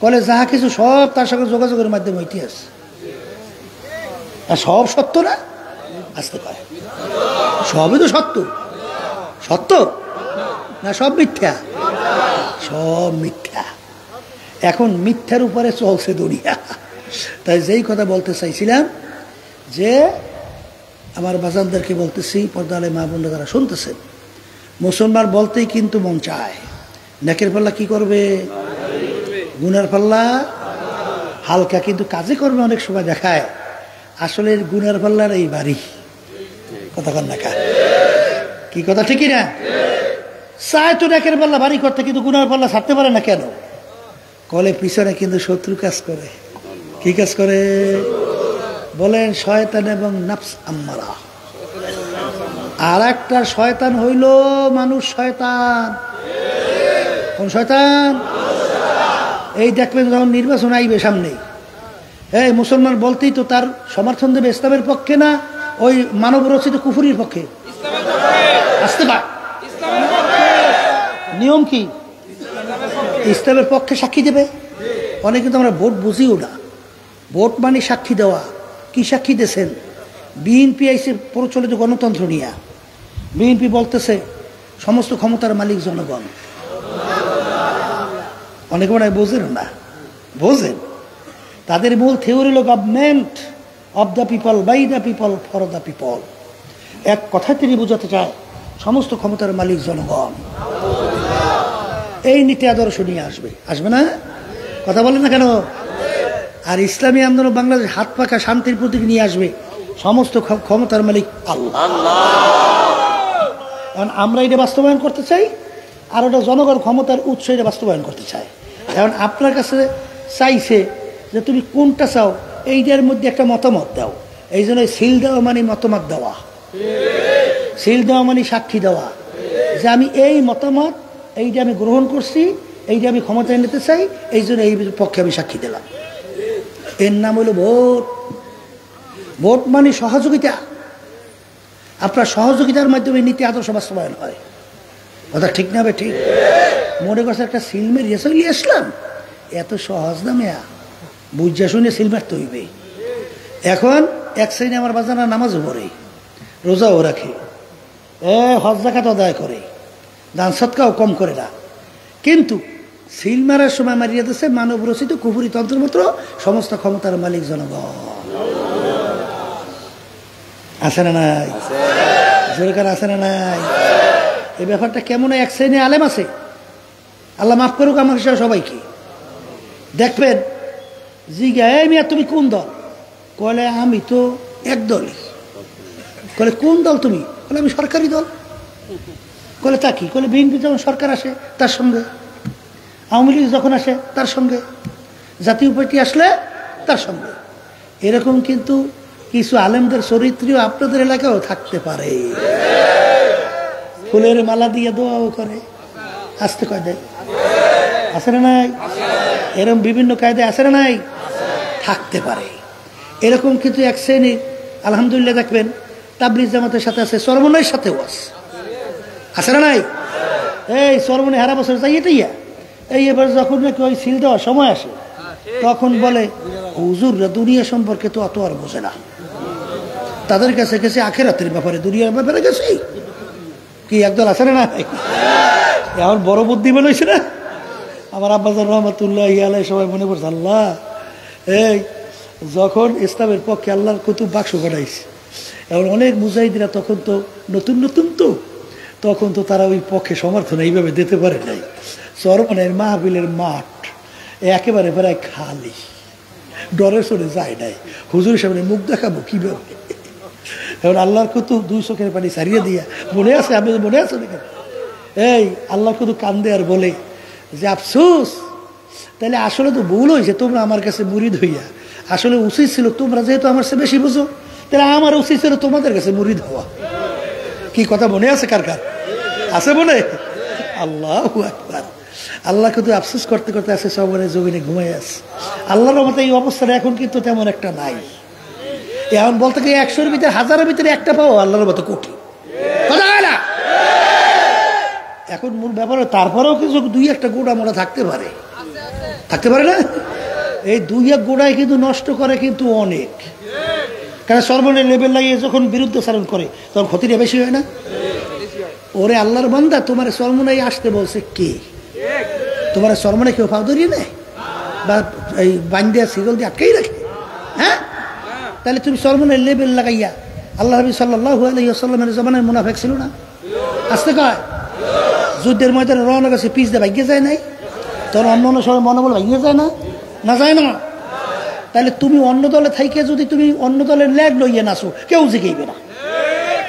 বলে যাহা কিছু সব তার সঙ্গে যোগাযোগের মাধ্যমে ইতিহাস, আর সব সত্য না, আসতে কয় সবই তো সত্য না সব মিথ্যা, সব মিথ্যা। এখন মিথ্যার উপরে চলছে দুনিয়া। তাই যেই কথা বলতে চাইছিলাম যে আমার বাজানদেরকে বলতেছি, পর্দালে মা বোনরা যারা শুনতেছেন, মুসলমান বলতেই কিন্তু মন চায় নেকের পাল্লা কি করবে, গুনার পাল্লা হালকা, কিন্তু কাজে করবে অনেক সময় দেখায় আসলে গুনার পাল্লার এই বাড়ি, কথা কন না কি কথা ঠিকই না? চায় তো নেকের পাল্লা ভারী করতে, কিন্তু গুনার পাল্লা ছাড়তে পারে না কেন? কলে পিছনে কিন্তু শত্রু কাজ করে। কি কাজ করে বলেন? শয়তান এবং নাফস আম্মারা। আর একটা শয়তান হইল মানুষ শয়তান। কোন শয়তান? এই দেখবেন যখন নির্বাচন আইবে সামনে, এই মুসলমান বলতেই তো তার সমর্থন দেবে ইসলামের পক্ষে না ওই মানব রচিত কুফুরির পক্ষে? আসতে পার নিয়ম কি? ইসলামের পক্ষে সাক্ষী দেবে। অনেক কিন্তু আমরা ভোট বুঝিও না। ভোট মানে সাক্ষী দেওয়া। কি সাক্ষী দিয়েছেন? বিএনপি আইসে প্রচলিত গণতন্ত্র নিয়ে। বিএনপি বলতেছে সমস্ত ক্ষমতার মালিক জনগণ। অনেকে মনে হয় বোঝেন না, বোঝেন। তাদের মূল থিওরি হল government of the people, by the people, for the people. এক কথায় তিনি বোঝাতে চায় সমস্ত ক্ষমতার মালিক জনগণ। এই নীতি আদর্শ নিয়ে আসবে না? কথা বলেন না কেন? আর ইসলামী আন্দোলন বাংলাদেশ হাত পাকা শান্তির প্রতীক নিয়ে আসবে, সমস্ত ক্ষমতার মালিক আল্লাহ। এখন আমরা এটা বাস্তবায়ন করতে চাই, আর ওটা জনগণ ক্ষমতার উৎস এটা বাস্তবায়ন করতে চায়। এখন আপনার কাছে চাইছে যে তুমি কোনটা চাও, এইটার মধ্যে একটা মতামত দাও। এই জন্য সিল দেওয়া মানে মতামত দেওয়া, সিল দেওয়া মানে সাক্ষী দেওয়া যে আমি এই মতামত, এইটা আমি গ্রহণ করছি, এইটা আমি ক্ষমতায় নিতে চাই, এই জন্য এই পক্ষে আমি সাক্ষী দিলাম। এর নাম হলো ভোট। ভোট মানে সহযোগিতা, আপনার সহযোগিতার মাধ্যমে নীতি আদর্শ বাস্তবায়ন হয়। কথা ঠিক না? ঠিক। মনে করছে একটা সিল মেরিয়ে চলে আসলাম, এত সহজ না মেয়া, বুঝা শুনে সিল মারতে হইবে। এখন এক শ্রেণী আমার বাজানা নামাজও পড়ে, রোজাও রাখে, হজ জাকাত আদায় করে, দান সৎকাও কম করে না, কিন্তু সিল মারার সময় মারিয়ে দিচ্ছে মানব রচিত কুফুরি তন্ত্রমন্ত্র, সমস্ত ক্ষমতার মালিক জনগণ। আছে না নাই? সরকার আছে না নাই? এই ব্যাপারটা কেমন? এক শ্রেণী আলেম আছে, আল্লাহ মাফ করুক আমার সবাইকে, দেখবেন জিজ্ঞা, এই মিয়া তুমি কোন দল? কলে আমি তো এক দলই। কলে কোন দল তুমি? বলে আমি সরকারি দল। কলে তা কি? কলে বিএনপি যখন সরকার আসে তার সঙ্গে, আওয়ামী লীগ যখন আসে তার সঙ্গে, জাতীয় পার্টি আসলে তার সঙ্গে। এরকম কিন্তু কিছু আলেমদের চরিত্রও আপনাদের এলাকাও থাকতে পারে, ফুলের মালা দিয়ে দোয়াও করে, আসতে কয় দেয়, আছে না নাই? এরকম বিভিন্ন কায়দায় আছে না নাই? থাকতে পারে। এরকম কিন্তু এক শ্রেণীর আলহামদুলিল্লাহ দেখবেন তাবলিগ জামাতের সাথে আছে, চরমনাইয়ের সাথেও আছে না নাই? এই চরমনাই হারা বছর যাই এটাইয়া, এই এবার যখন নাকি ওই সিল দেওয়ার সময় আসে তখন বলে হুজুররা দুনিয়া সম্পর্কে তো অত আর বোঝে না, তাদের কাছে গেছে আখেরাতের ব্যাপারে, দুনিয়ার ব্যাপারে গেছে। কি একদল আছে না নাই? এখন বড় বুদ্ধি বলেছে না আমার আব্বাজান রহমাতুল্লাহ আলাই, সবাই মনে করছে আল্লাহ, এই যখন ইসলামের পক্ষে আল্লাহর কুতুব বাক্স বানাইছে, এখন অনেক মুজাহিদরা তখন তো নতুন নতুন, তো তখন তো তারা ওই পক্ষে সমর্থন এইভাবে দিতে পারে নাই। চরমনের মাহফিলের মাঠ একেবারে প্রায় খালি, ডরে সরে যায় নাই, হুজুরের সামনে মুখ দেখাবো কিভাবে? এখন আল্লাহর কুতুব 2 চোখের পানি ছাড়িয়ে দিয়া, মনে আছে? আমি মনে আছে দেখেন, এই আল্লাহর কুতুব কান্দে আর বলে যে আফসোস, তাহলে আসলে তো ভুল হয়েছে, তোমরা আমার কাছে মুরিদ হইয়া, আসলে উচিত ছিল তোমরা যেহেতু আমার চেয়ে বেশি বুঝো, তাহলে আমার উচিত ছিল তোমাদের কাছে মুরিদ হওয়া। কি কথা মনে আছে? কার কার আছে মনে? আল্লাহু আকবার। আল্লাহ কিন্তু আফসোস করতে করতে আছে সবরে জমিনে ঘুমাই আছে। আল্লাহর মতো এই অবস্থাটা এখন কিন্তু তেমন একটা নাই। এখন বলতে গিয়ে 100-এর ভিতরে 1000-এর ভিতরে একটা পাও আল্লাহর মতো কোটি, কথা হয় না? এখন মূল ব্যাপার, তারপরেও কিছু 2-1 গোড়া মোড়া থাকতে পারে, থাকতে পারে না? এই 2-1 গোড়ায় কিন্তু নষ্ট করে কিন্তু অনেক, কারণ সর্বনের লেভেল লাগিয়ে যখন বিরুদ্ধাচরণ করে তখন ক্ষতিটা বেশি হয় না? ওরে আল্লাহর বান্দা, তোমার সর্বনাই আসতে বলছে কে? তোমার সর্বনে কেউ পাও ধরিয়ে নেয় বা এই বান্দিয়া সিগল দিয়ে আটকেই রাখে? হ্যাঁ, তাহলে তুমি সর্বনের লেভেল লাগাইয়া, আল্লাহ নবী সাল্লাল্লাহু আলাইহি ওয়াসাল্লামের জমানায় মুনাফিক ছিল না? আসতে কয় যুদ্ধের ময়দানে রওনা গেছে, পিছ দিয়ে ভাগ্যে যায় নাই? তোর অন্য অন্য সময় মনোবল ভাঙিয়ে যায় না? না যায় না? তাহলে তুমি অন্য দলে থাইকে যদি তুমি অন্য দলের ল্যাগ লইয়ে নাচো, কেউ জিগাইবে না,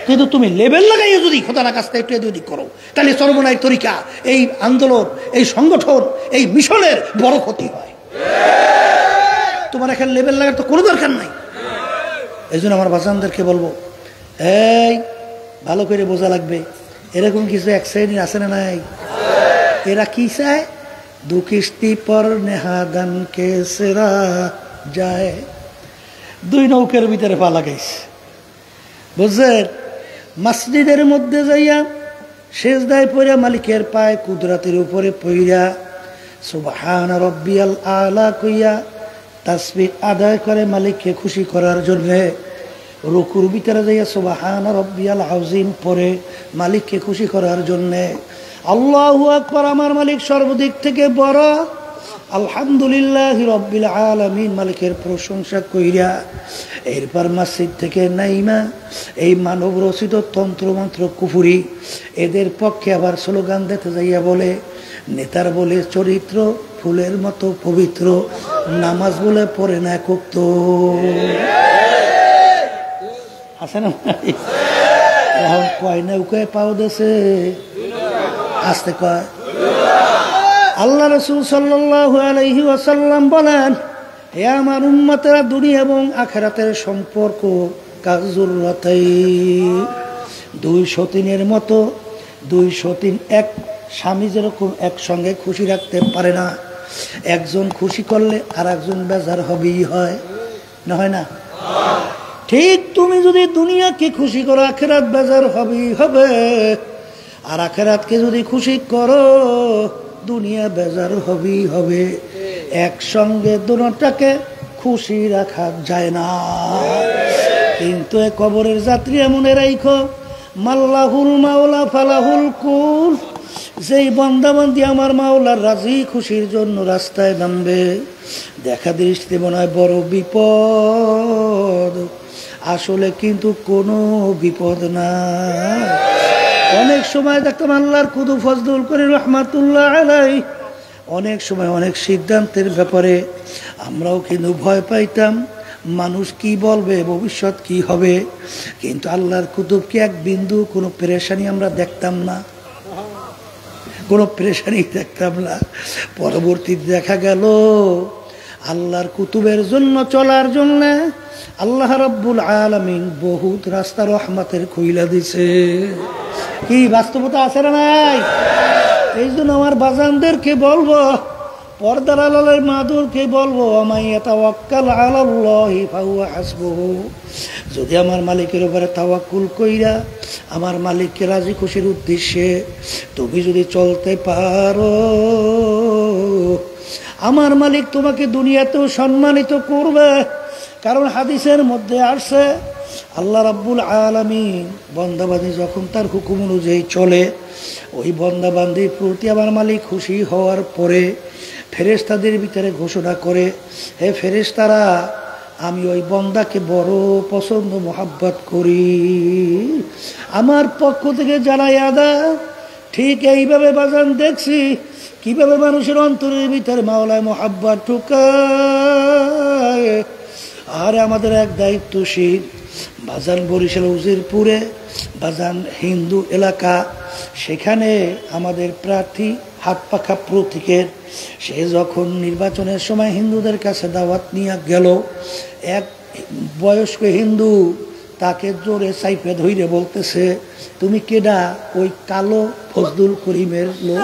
কিন্তু তুমি লেভেল লাগাইয়ে যদি খোদার কাজটা একটু এদিক করো, তাহলে সর্বনায় তরিকা, এই আন্দোলন, এই সংগঠন, এই মিশনের বড় ক্ষতি হয়। তোমার এখানে লেভেল লাগার তো কোনো দরকার নাই। এই জন্য আমার বাচ্চাদেরকে বলবো, এই ভালো করে বোঝা লাগবে, এরকম কিছু এক শ্রেণীর আছে না নাই? এরা কি চায়? 2 কিস্তি পর নেহাদান কে সেরা যায়, 2 নৌকের ভিতরে পা লাগাইছে, বুঝছেন? মসজিদের মধ্যে যাইয়া সেজদায় পড়া মালিকের পায় কুদরতের উপরে পইরা সুবহান রব্বিয়াল আলা কইয়া তাসবিহ আদায় করে মালিককে খুশি করার জন্য। রুকুর ভিতরে যাইয়া সুবহান রব্বিয়াল আযীম পড়ে মালিককে খুশি করার জন্য। আল্লাহু আকবার, আমার মালিক সর্বদিক থেকে বড়, আলহামদুলিল্লাহি রাব্বিল আলামিন, মালিকের প্রশংসা কইরা এরপর মসজিদ থেকে নাইমা এই মানব রচিত তন্ত্রমন্ত্র কুফুরি এদের পক্ষে আবার স্লোগান দিতে যাইয়া বলে, নেতার বলে চরিত্র ফুলের মতো পবিত্র, নামাজ বলে পড়ে না কুক্ত। আছে না? এখন কয় নৌকায় পাও দেশে, আসতে কয়। আল্লাহ রাসূল সাল্লাল্লাহু আলাইহি ওয়াসাল্লাম বলেন, হে আমার উম্মতেরা, দুনিয়া এবং আখিরাতের সম্পর্ক কাযুররাতাই, 2 সতীনের মতো। 2 সতীন এক স্বামী যেরকম একসঙ্গে খুশি রাখতে পারে না, একজন খুশি করলে আর একজন বেজার হবেই হয়, না হয় না? ঠিক তুমি যদি দুনিয়াকে খুশি করো আখিরাত বেজার হবেই হবে, আর আখিরাতকে যদি খুশি করো দুনিয়া বেজার হবেই হবে। একসঙ্গে দুটোটাকে খুশি রাখা যায় না। কিন্তু এ কবরের যাত্রী মনে রাখো, মাল্লাহুল মাওলা ফালাহুল কুল, যেই বান্দাবান্দি আমার মাওলার রাজি খুশির জন্য রাস্তায় নামবে, দেখা দৃষ্টি মনে হয় বড় বিপদ, আসলে কিন্তু কোনো বিপদ না। অনেক সময় দেখতাম আল্লাহর কুদু ফজলুল করিম রহমাতুল্লাহ আলাইহি, অনেক সময় অনেক সিদ্ধান্তের ব্যাপারে আমরাও কিন্তু ভয় পাইতাম, মানুষ কি বলবে, ভবিষ্যৎ কি হবে। কিন্তু আল্লাহর কুতুবকে এক বিন্দু কোনো পেরেশানি আমরা দেখতাম না, কোনো পেরেশানি দেখতাম না। পরবর্তীতে দেখা গেল আল্লাহর কুতুবের জন্য চলার জন্য আল্লাহ রাব্বুল আলামিন বহুত রাস্তা রহমতের খুইলা দিছে। কি বাস্তবতা আছে না নাই? এই জন্য আমার বাজানদেরকে বলবো, পর্দার আড়ালের মাদুরকে বলবো, আমাইয়া তাওয়াক্কাল আলাল্লাহি ফাহুয়া হাসবুহু, যদি আমার মালিকের উপরে তাওয়াক্কুল কইরা আমার মালিককে রাজি খুশির উদ্দেশ্যে তুমি যদি চলতে পারো, আমার মালিক তোমাকে দুনিয়াতেও সম্মানিত করবে। কারণ হাদিসের মধ্যে আসছে আল্লাহ রাব্বুল আলামিন বান্দাবান্দি যখন তার হুকুম অনুযায়ী চলে, ওই বান্দাবান্দির প্রতি আমার মালিক খুশি হওয়ার পরে ফেরেশতাদের ভিতরে ঘোষণা করে, হে ফেরেশতারা, আমি ওই বান্দাকে বড় পছন্দ মোহাব্বত করি, আমার পক্ষ থেকে জানাইয়া দাও। ঠিক এইভাবে বাজান দেখছি কিভাবে মানুষের অন্তরের ভিতরে মাওলায় মোহাব্বত ঢুকায়। আর আমাদের এক দায়িত্বশীল বাজান বরিশাল উজিরপুরে বাজান হিন্দু এলাকা, সেখানে আমাদের প্রার্থী হাতপাখা প্রতীকের, সে যখন নির্বাচনের সময় হিন্দুদের কাছে দাওয়াত নিয়ে গেল, এক বয়স্ক হিন্দু তাকে জোরে চাইপে ধইরে বলতেছে, তুমি কেডা? ওই কালো ফজলুল করিমের লোক।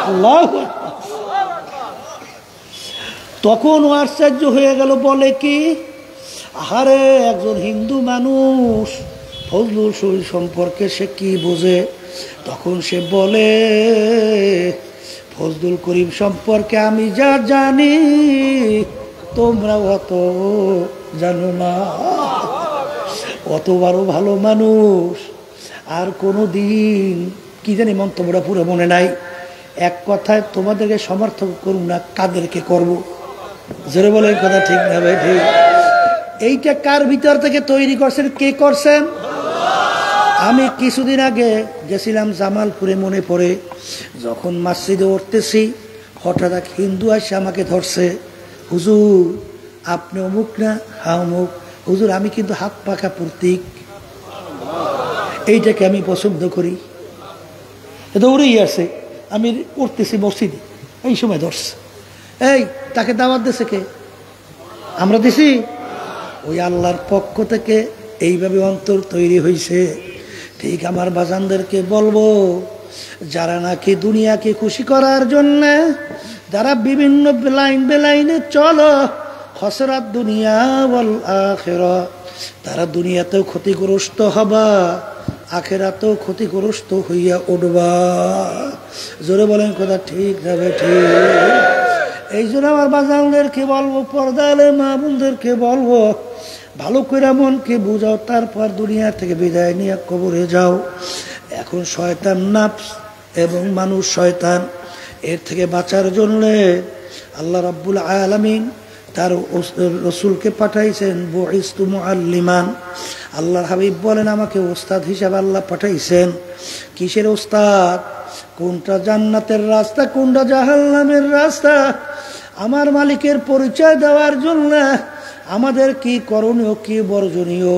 আল্লাহু আকবার। তখন ও আশ্চর্য হয়ে গেল, বলে কি, আহারে একজন হিন্দু মানুষ ফজলুল শরীফ সম্পর্কে সে কি বোঝে? তখন সে বলে, ফজলুল করিম সম্পর্কে আমি যা জানি তোমরা অত জানো না। অত বড় ভালো মানুষ আর কোনো দিন কি জানি মন্তব্যটা পুরো মনে নাই। এক কথায় তোমাদেরকে সমর্থন করুন না, কাদেরকে করব? জোরে বলে কথা ঠিক না ভাই? ঠিক। এইটা কার ভিতর থেকে তৈরি করছেন? কে করছেন? আমি কিছুদিন আগে গেছিলাম জামালপুরে, মনে পড়ে যখন মসজিদে উঠতেছি হঠাৎ এক হিন্দু এসে আমাকে ধরছে, হুজুর আপনি অমুক না? হ্যাঁ অমুক। হুজুর আমি কিন্তু হাত পাখা প্রতীক, এইটাকে আমি পছন্দ করি। দৌড়েই আসে, আমি উঠতেছি মসজিদে, এই সময় ধরছে। এই তাকে দাওয়াত দিছে কে? আমরা দিছি? ওই আল্লাহর পক্ষ থেকে এইভাবে অন্তর তৈরি হয়েছে। ঠিক আমার বাজানদেরকে বলবো, যারা নাকি দুনিয়াকে খুশি করার জন্য যারা বিভিন্ন বেলাইনে চলো, খসরাত দুনিয়া ওয়াল আখিরা, তারা দুনিয়াতেও ক্ষতিগ্রস্ত হবা, আখিরাতেও ক্ষতিগ্রস্ত হইয়া উঠবা। জোরে বলেন কথা ঠিক যাবে? ঠিক। এই জন্য আমার বাজানদেরকে বলবো, পর্দালে মা বোনদেরকে বলবো, ভালো করে মনকে বুঝাও, তারপর দুনিয়া থেকে বিদায় নিয়ে কবরে যাও। এখন শয়তান নাফস এবং মানুষ শয়তান, এর থেকে বাঁচার জন্য আল্লাহ রাব্বুল আলামিন তার রসুলকে পাঠাইছেন, বুইস্তু মুআল্লিমান। আল্লাহর হাবিব বলেন, আমাকে ওস্তাদ হিসাবে আল্লাহ পাঠাইছেন। কিসের ওস্তাদ? কোনটা জান্নাতের রাস্তা, কোনটা জাহান্নামের রাস্তা, আমার মালিকের পরিচয় দেওয়ার জন্য আমাদের কি করণীয়, কি বর্জনীয়,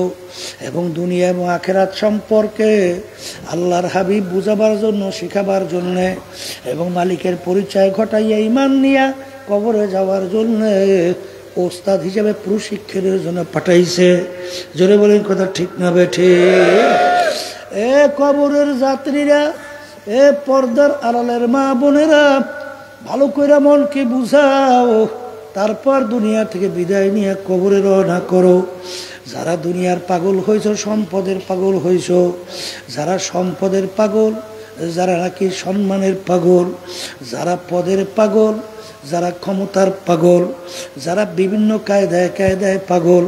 এবং দুনিয়া এবং আখিরাত সম্পর্কে আল্লাহর হাবিব বুঝাবার জন্য, শিখাবার জন্য, এবং মালিকের পরিচয় ঘটাইয়া ঈমান নিয়া কবরে যাওয়ার জন্য ওস্তাদ হিসেবে প্রশিক্ষণের জন্য পাঠাইছে। জোরে বলেন কথা ঠিক না বেঠে? এ কবরের যাত্রীরা, এ পর্দার আড়ালের মা বোনেরা, ভালো করে মনকে বুঝাও, তারপর দুনিয়া থেকে বিদায় নিয়ে কবরে রওনা করো। যারা দুনিয়ার পাগল হইছ, সম্পদের পাগল হইছ, যারা সম্পদের পাগল, যারা নাকি সম্মানের পাগল, যারা পদের পাগল, যারা ক্ষমতার পাগল, যারা বিভিন্ন কায়দায় কায়দায় পাগল,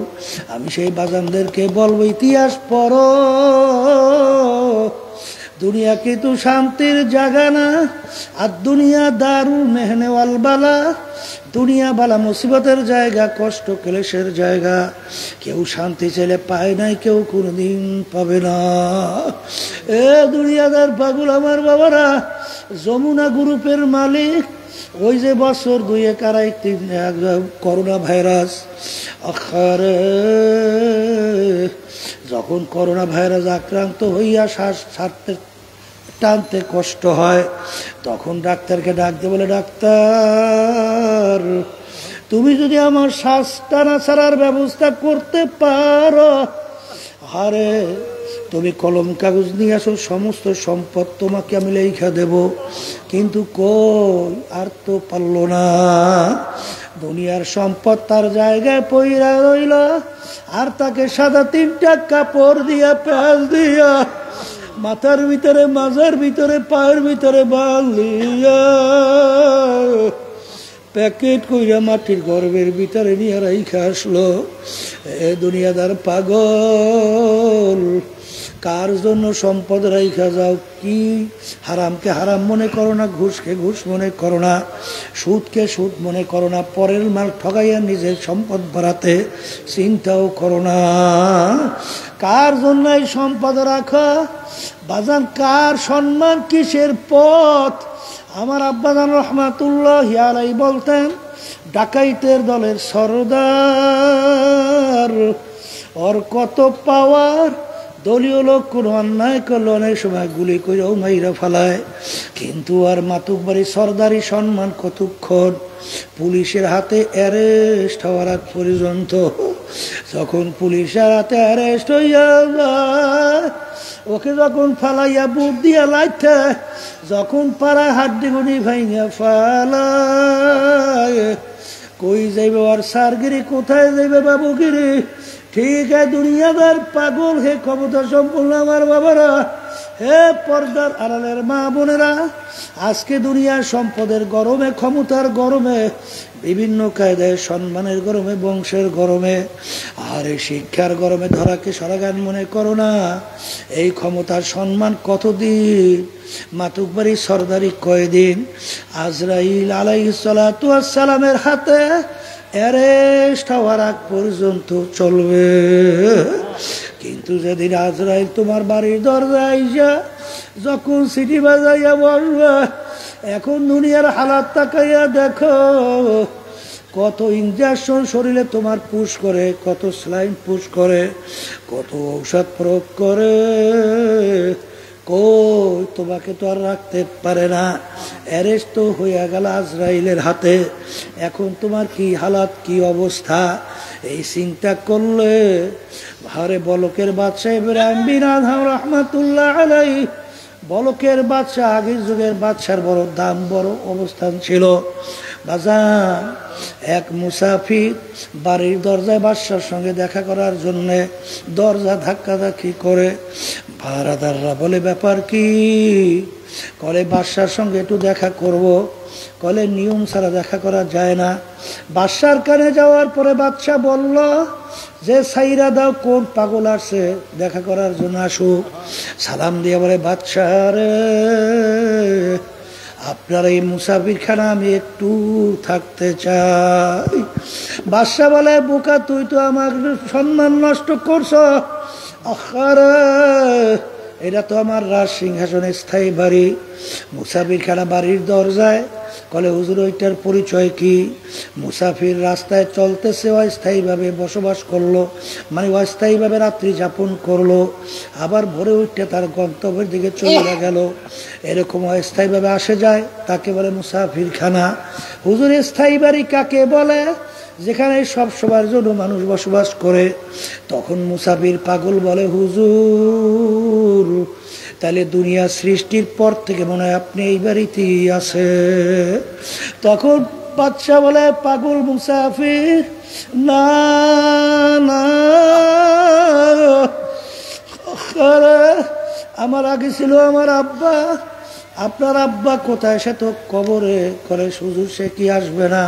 আমি সেই বাজানদেরকে বলবো ইতিহাস পড়ো। দুনিয়া কিন্তু শান্তির জায়গা না, আর দুনিয়া দারুল মেহনে ওয়াল বালা, দুনিয়া বালা মুসিবতের জায়গা, কষ্ট ক্লেশের জায়গা। কেউ শান্তি চাইলে পায় নাই, কেউ কোনোদিন পাবে না। এ দুনিয়াদার পাগল আমার বাবারা, যমুনা গ্রুপের মালিক, ওই যে বছর 2-1 করোনা ভাইরাস, আখারে যখন করোনা ভাইরাস আক্রান্ত হইয়া শ্বাস ছাড়তে টানতে কষ্ট হয়, তখন ডাক্তারকে ডাকতে বলে, ডাক্তার তুমি যদি আমার শ্বাস টানা ছাড়ার ব্যবস্থা করতে পারো, আরে তুমি কলম কাগজ নিয়ে আসো, সমস্ত সম্পদ তোমাকে আমি লেখা দেব। কিন্তু কই, আর তো পারল না। দুনিয়ার সম্পদ তার জায়গায় পইরা রইল, আর তাকে সাদা 3টা কাপড় দিয়া, প্যাঁচ দিয়া, মাথার ভিতরে, মাজার ভিতরে, পায়ের ভিতরে বাঁধিয়া, প্যাকেট কইরা মাটির গর্ভের ভিতরে নিয়ে রাইখা আসলো। এ দুনিয়াদার পাগল, কার জন্য সম্পদ রাইখা যাও? কি হারামকে হারাম মনে করো না, ঘুষকে ঘুষ মনে করো না, সুদকে সুদ মনে করো না, পরের মাল ঠগাইয়া নিজের সম্পদ বাড়াতে চিন্তাও করো না। কার জন্য এই সম্পদ রাখা বাজান? কার সম্মান, কিসের পথ? আমার আব্বাজান রহমাতুল্লাহি আলাইহি বলতেন, ডাকাইতের দলের সরদার, ওর কত পাওয়ার, দলীয় লোক কোনো অন্যায় করলে অনেক সময় গুলি করেও মাইরা ফেলায়, কিন্তু আর মাতুকবাড়ি সরদারি সম্মান কতক্ষণ? পুলিশের হাতে অ্যারেস্ট হওয়ার আগ পর্যন্ত। যখন পুলিশের হাতে অ্যারেস্ট হইয়া যায়, ওকে যখন ফালাইয়া বুট দিয়া লাইতে, যখন পাড়ায় হাড্ডিগুনি ভাইয়া ফালায়, কই যাইবে আর সারগিরি, কোথায় যাইবে বাবুগিরি? ঠিক দুনিয়াদার পাগল, হে ক্ষমতা সম্পূর্ণ আমার বাবারা, হে পর্দার আড়ালের মা বোনেরা, আজকে দুনিয়ার সম্পদের গরমে, ক্ষমতার গরমে, বিভিন্ন কায়দায় সম্মানের গরমে, বংশের গরমে, আর এই শিক্ষার গরমে ধরাকে সরাগান মনে করো না। এই ক্ষমতার সম্মান কতদিন? মাতুকবাড়ি সরদারি কয়দিন? আজরাইল আলাইহিস সালাতু ওয়াস সালামের হাতে অ্যারেস্ট হওয়ার আগ পর্যন্ত চলবে। কিন্তু যেদিন আজরাইল তোমার বাড়ির দরজায় আইসা যখন সিটি বাজাইয়া বলবে, এখন দুনিয়ার হালাত তাকাইয়া দেখো, কত ইনজেকশন শরীরে তোমার পুশ করে, কত স্লাইন পুশ করে, কত ঔষধ প্রয়োগ করে, কই তোমাকে তো আর রাখতে পারে না। অ্যারেস্ট তো হইয়া গেল আজরাইলের হাতে, এখন তোমার কি হালাত, কি অবস্থা? এই চিন্তা করলে ভারে বলকের বাদশাহ ইব্রাহিম বিন আদহাম রহমাতুল্লাহ আলাইহি, বলকের বাদশাহ, আগের যুগের বাদশার বড় দাম, বড় অবস্থান ছিল। বাজান, এক মুসাফির বাড়ির দরজায় বাদশার সঙ্গে দেখা করার জন্যে দরজা ধাক্কাধাক্কি করে। ভাড়াদাররা বলে, ব্যাপার কি? কলে বাদশার সঙ্গে একটু দেখা করব। কলে নিয়ম ছাড়া দেখা করা যায় না। বাদশার কানে যাওয়ার পরে বাদশা বলল যে, সাইরা দাও, কোন পাগল আসছে দেখা করার জন্য, আসুক। সালাম দিয়ে বলে, বাদশা রে, আপনার এই মুসাফিরখানা আমি একটু থাকতে চাই। বাদশা বলে, বোকা, তুই তো আমার সম্মান নষ্ট করছ। আরে এটা তো আমার রাজ সিংহাসনের স্থায়ী বাড়ি। মুসাফিরখানা বাড়ির দরজায়। কলে, হুজুর ওইটার পরিচয় কি? মুসাফির রাস্তায় চলতেছে, অস্থায়ীভাবে বসবাস করলো, মানে অস্থায়ীভাবে রাত্রি যাপন করলো, আবার ভোরে উঠতে তার গন্তব্যের দিকে চলে গেল, এরকম অস্থায়ীভাবে আসে যায়, তাকে বলে মুসাফিরখানা। হুজুর স্থায়ী বাড়ি কাকে বলে? যেখানে সব সবার জন্য মানুষ বসবাস করে। তখন মুসাফির পাগল বলে, হুজুর তাহলে দুনিয়া সৃষ্টির পর থেকে মনে হয় আপনি এই বাড়িতেই আছে। তখন বাদশা বলে, পাগল মুসাফির, না না, আমার আগে ছিল আমার আব্বা, আপনার আব্বা কোথায়? সে তো কবরে। করে হুজুর সে কি আসবে না?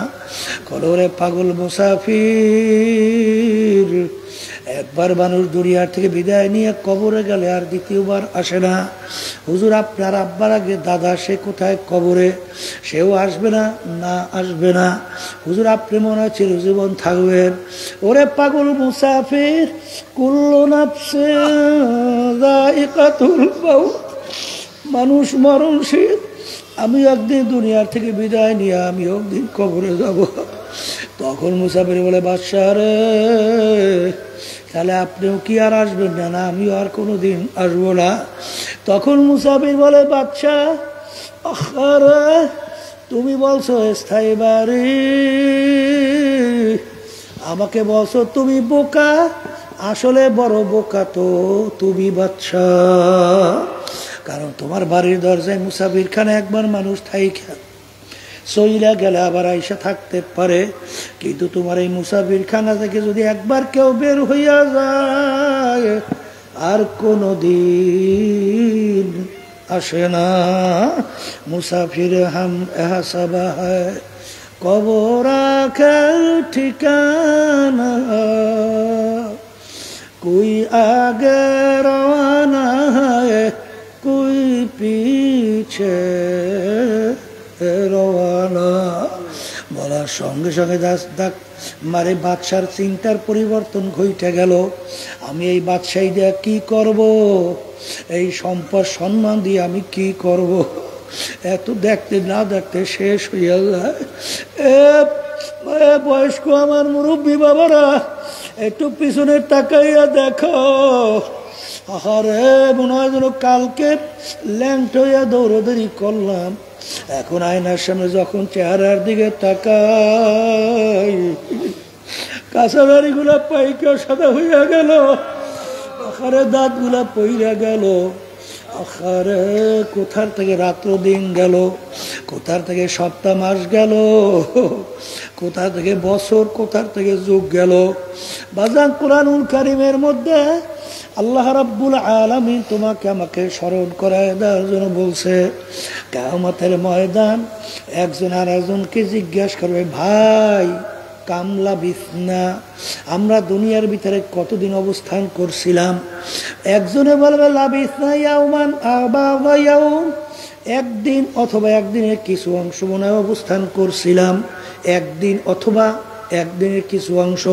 কবরে পাগল মুসাফির। একবার মানুষ দুনিয়ার থেকে বিদায় নিয়ে কবরে গেলে আর দ্বিতীয়বার আসে না। হুজুর আপনার আব্বার আগে দাদা, সে কোথায়? কবরে। সেও আসবে না? না, আসবে না। হুজুর আপনি মনে হয় চিরজীবন থাকবেন। ওরে পাগল মুসাফির, কুল্লু নাফসিন যায়িকাতুল মাউত, মানুষ মরণশীল। আমি একদিন দুনিয়ার থেকে বিদায় নিয়ে আমি একদিন কবরে যাব। তখন মুসাফির বলে, বাদশাহ রে, তাহলে আপনিও কি আর আসবেন না? না, আমিও আর কোনোদিন আসবো না। তখন মুসাফির বলে, বাদশাহ আরে তুমি বলছো স্থায়ী বাড়ি, আমাকে বলছো তুমি বোকা। আসলে বড় বোকা তো তুমি বাদশাহ, কারণ তোমার বাড়ির দরজায় মুসাফির খানে একবার মানুষ থাইকা চইলা গেলে আবার আইসা থাকতে পারে, কিন্তু তোমার এই মুসাফির খানা থেকে যদি একবার কেউ বের হইয়া যায় আর কোনো দিন আসে না। মুসাফির হাম এহসাবা হ্যায় কবর আখের ঠিকানা, কোই আগে রওয়ানা হ্যায় কোই পিছে রওয়ানা। বলার সঙ্গে সঙ্গে মারে বাদশার চিন্তার পরিবর্তন ঘটে গেল। আমি এই বাদশাহী দিয়ে কি করব? এই সম্পদ সম্মান দিয়ে আমি কি করব? এত দেখতে না দেখতে শেষ হইয়া যায়। বয়স্ক আমার মুরব্বী বাবারা, একটু পিছনের তাকাইয়া দেখো। আরে মনে হয় যেন কালকে ল্যাংট হইয়া দৌড়দৌড়ি করলাম, এখন আয়নার সামনে যখন চেহারার দিকে তাকাই, কাঁচা দাড়িগুলা পাইকা সাদা হইয়া গেল, আখারে দাঁতগুলা পইরা গেল। আখারে কোথার থেকে রাত্র দিন গেল, কোথার থেকে সপ্তাহ মাস গেল, কোথা থেকে বছর, কোথার থেকে যুগ গেল। বাজান কুরআনুল কারীমের মধ্যে আল্লাহ রাব্বুল আলামিন তোমাকে আমাকে স্মরণ করায় দেওয়ার জন্য বলছে, কিয়ামতের ময়দান একজন আর একজনকে জিজ্ঞাসা করবে, ভাই কামলা বিছনা, আমরা দুনিয়ার ভিতরে কতদিন অবস্থান করছিলাম? একজনে বলবে লাবিসনা ইয়াউমান আবা ইয়াউম, একদিন অথবা একদিনের কিছু অংশ মনে হয় অবস্থান করছিলাম, একদিন অথবা একদিনের কিছু অংশ।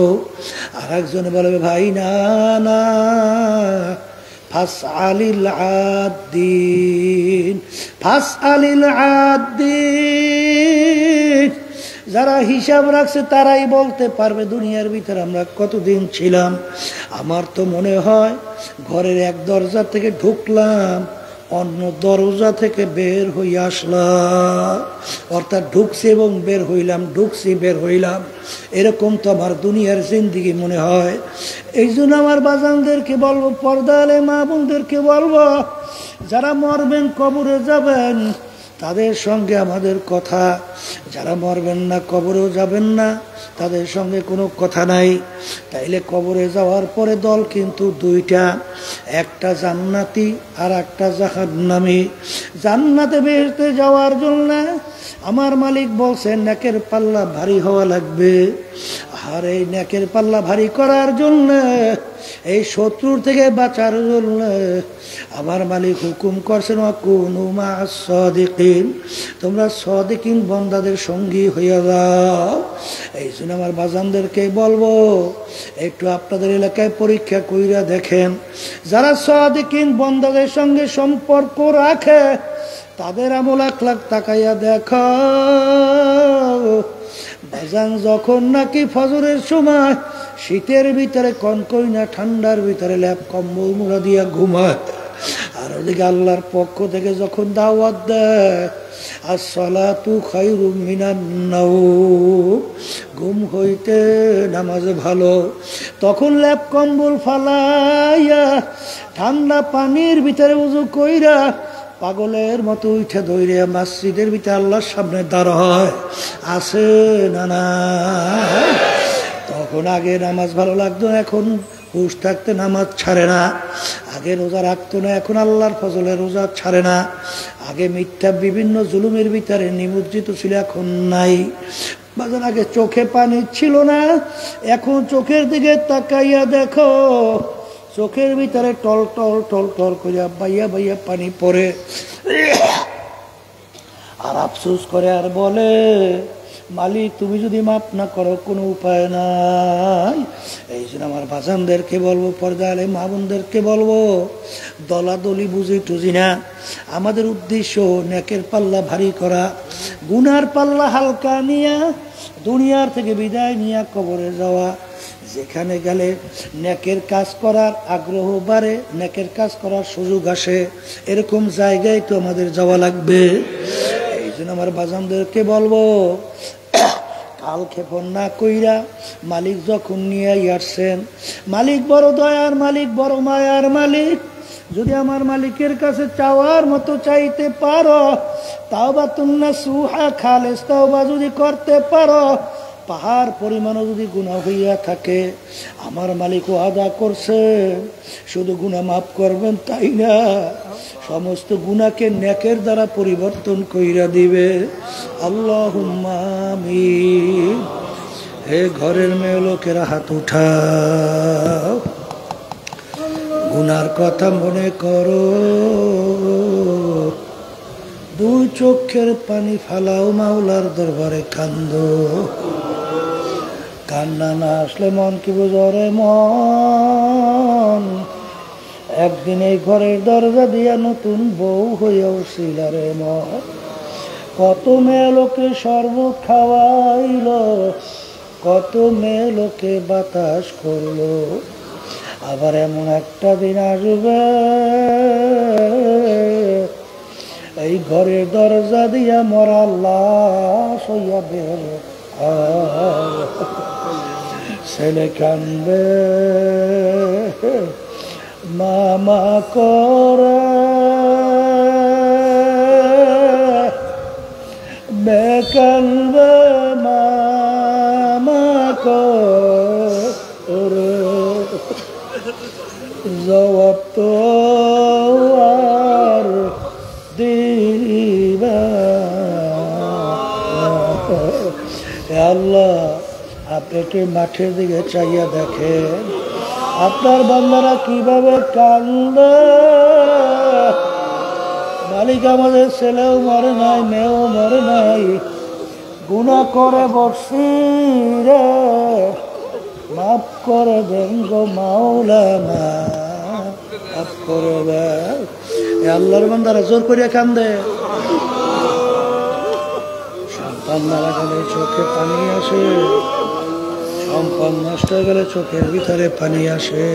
আর একজনে বলবে ভাই না না, ফাসআলিল আদ্দিন, ফাসআলিল আদ্দিন। যারা হিসাব রাখছে তারাই বলতে পারবে দুনিয়ার ভিতরে আমরা কতদিন ছিলাম। আমার তো মনে হয় ঘরের এক দরজা থেকে ঢুকলাম, অন্য দরজা থেকে বের হয়ে আসলাম, অর্থাৎ ঢুকছি এবং বের হইলাম, ঢুকছি বের হইলাম, এরকম তো আমার দুনিয়ার জিন্দিগি মনে হয়। এই জন্য আমার বাজানদেরকে বলবো, পর্দা আলে মা বোনদেরকে বলবো, যারা মরবেন কবরে যাবেন তাদের সঙ্গে আমাদের কথা, যারা মরবেন না কবরেও যাবেন না তাদের সঙ্গে কোনো কথা নাই। তাইলে কবরে যাওয়ার পরে দল কিন্তু দুইটা, একটা জান্নাতি আর একটা জাহান্নামী। জান্নাতে বেহেশতে যাওয়ার জন্য আমার মালিক বলছেন নেকের পাল্লা ভারী হওয়া লাগবে। আর এই নেকের পাল্লা ভারী করার জন্য, এই শত্রুর থেকে বাঁচার জন্য আমার মালিক হুকুম করছেন ওয়াকুনু মা'আস সাদিকিন, তোমরা সাদিকিন বান্দাদের সঙ্গী হইয়া যাও। এই জন্য আমার বাজানদেরকে বলবো, একটু আপনাদের এলাকায় পরীক্ষা কইরা দেখেন, যারা সাদিকিন বান্দাদের সঙ্গে সম্পর্ক রাখে তাদের আমল আখলাক তাকাইয়া দেখো। বাজান যখন নাকি ফজরের সময় শীতের ভিতরে কনকই না, ঠান্ডার ভিতরে ল্যাপ কম্বল মুড়া দিয়া ঘুমায়, আর ওদিকে আল্লাহর পক্ষ থেকে যখন দাওয়াত দেয় আসসালাতু খায়রুম মিনান নাওম, ঘুম হইতে নামাজ ভালো, তখন ল্যাপ কম্বল ফালাইয়া ঠান্ডা পানির ভিতরে উযু কইরা পাগলের মতো উঠে দৌড়ে মসজিদের ভিতরে আল্লাহর সামনে দাঁড় হয়, আছে না না? তখন আগে নামাজ ভালো লাগতো, এখন হুশ থাকতে নামাজ ছাড়ে না, আগে রোজা রাখতো না, এখন আল্লাহর ফজলে রোজা ছাড়ে না, আগে মিথ্যা বিভিন্ন জুলুমের ভিতরে নিমজ্জিত ছিল, এখন নাই। বাজার আগে চোখে পানি ছিল না, এখন চোখের দিকে তাকাইয়া দেখো চোখের ভিতরে টল টল টল টল করিয়া বাইয়া বাইয়া পানি পড়ে। আর আফসোস করে আর বলে, মালিক তুমি যদি মাফ না করো কোনো উপায় নাই। এই জন্য আমার বাজানদেরকে বলবো, পর্দালে মা বোনদেরকে বলবো, দলাদলি বুঝি টুঝি না, আমাদের উদ্দেশ্য নেকের পাল্লা ভারী করা, গুনার পাল্লা হালকা নিয়া দুনিয়ার থেকে বিদায় নিয়ে কবরে যাওয়া। যেখানে গেলে নেকের কাজ করার আগ্রহ বাড়ে, নেকের কাজ করার সুযোগ আসে, এরকম জায়গায় তো আমাদের যাওয়া লাগবে। এই জন্য আমার বাজানদেরকে বলবো, কাল ক্ষেপণ না কইরা মালিক যখন নিয়ে আসছেন, মালিক বড় দয়ার মালিক, বড় মায়ার মালিক, যদি আমার মালিকের কাছে চাওয়ার মতো চাইতে পারো, তাওবা তুন্না সুহা খালেস তাওবা যদি করতে পারো, পাহাড় পরিমাণও যদি গুনাহ হইয়া থাকে, আমার মালিক ওয়াদা করছে শুধু গুনাহ মাফ করবেন তাই না, সমস্ত গুনাহকে নেকের দ্বারা পরিবর্তন কইরা দিবে। আল্লাহুম্মা আমিন। হে ঘরের মেয়ে লোকেরা হাত উঠাও, গুনার কথা মনে করো, দুই চোখের পানি ফালাও, মাওলার দরবারে কান্দো। কান্না না আসলে মন কি বুঝরে মন, একদিন এই ঘরের দরজা দিয়া নতুন বউ হয়ে উঠছিল রে মন। কত মেয়ে লোকে শরবত খাওয়াইল, কত মেয়ে লোকে বাতাস করলো, আবার এমন একটা দিন আসবে এই ঘরের দরজা দিয়া মরা লাশ হইয়া বের, ছেলে কান্দবে মামা করে, মেয়ে কান্দবে মামা করে, জবাব তো আর দিবা। আল্লাহ আপনি কি মাঠের দিকে চাইয়া দেখেন আপনার বান্দারা কিভাবে কান্দে। মালিক আমাদের ছেলেও মরে নাই, মেয়েও মরে নাই, গুনাহ করে বসছি রে, মাফ করে দেন গো মাওলানা, মাফ করে দেন। আল্লাহর বান্দারা জোর করিয়া কান্দে। সন্তান মারা গেলে চোখে পানি আসে, সম্পদ নষ্ট হয়ে গেলে চোখের ভিতরে পানি আসে।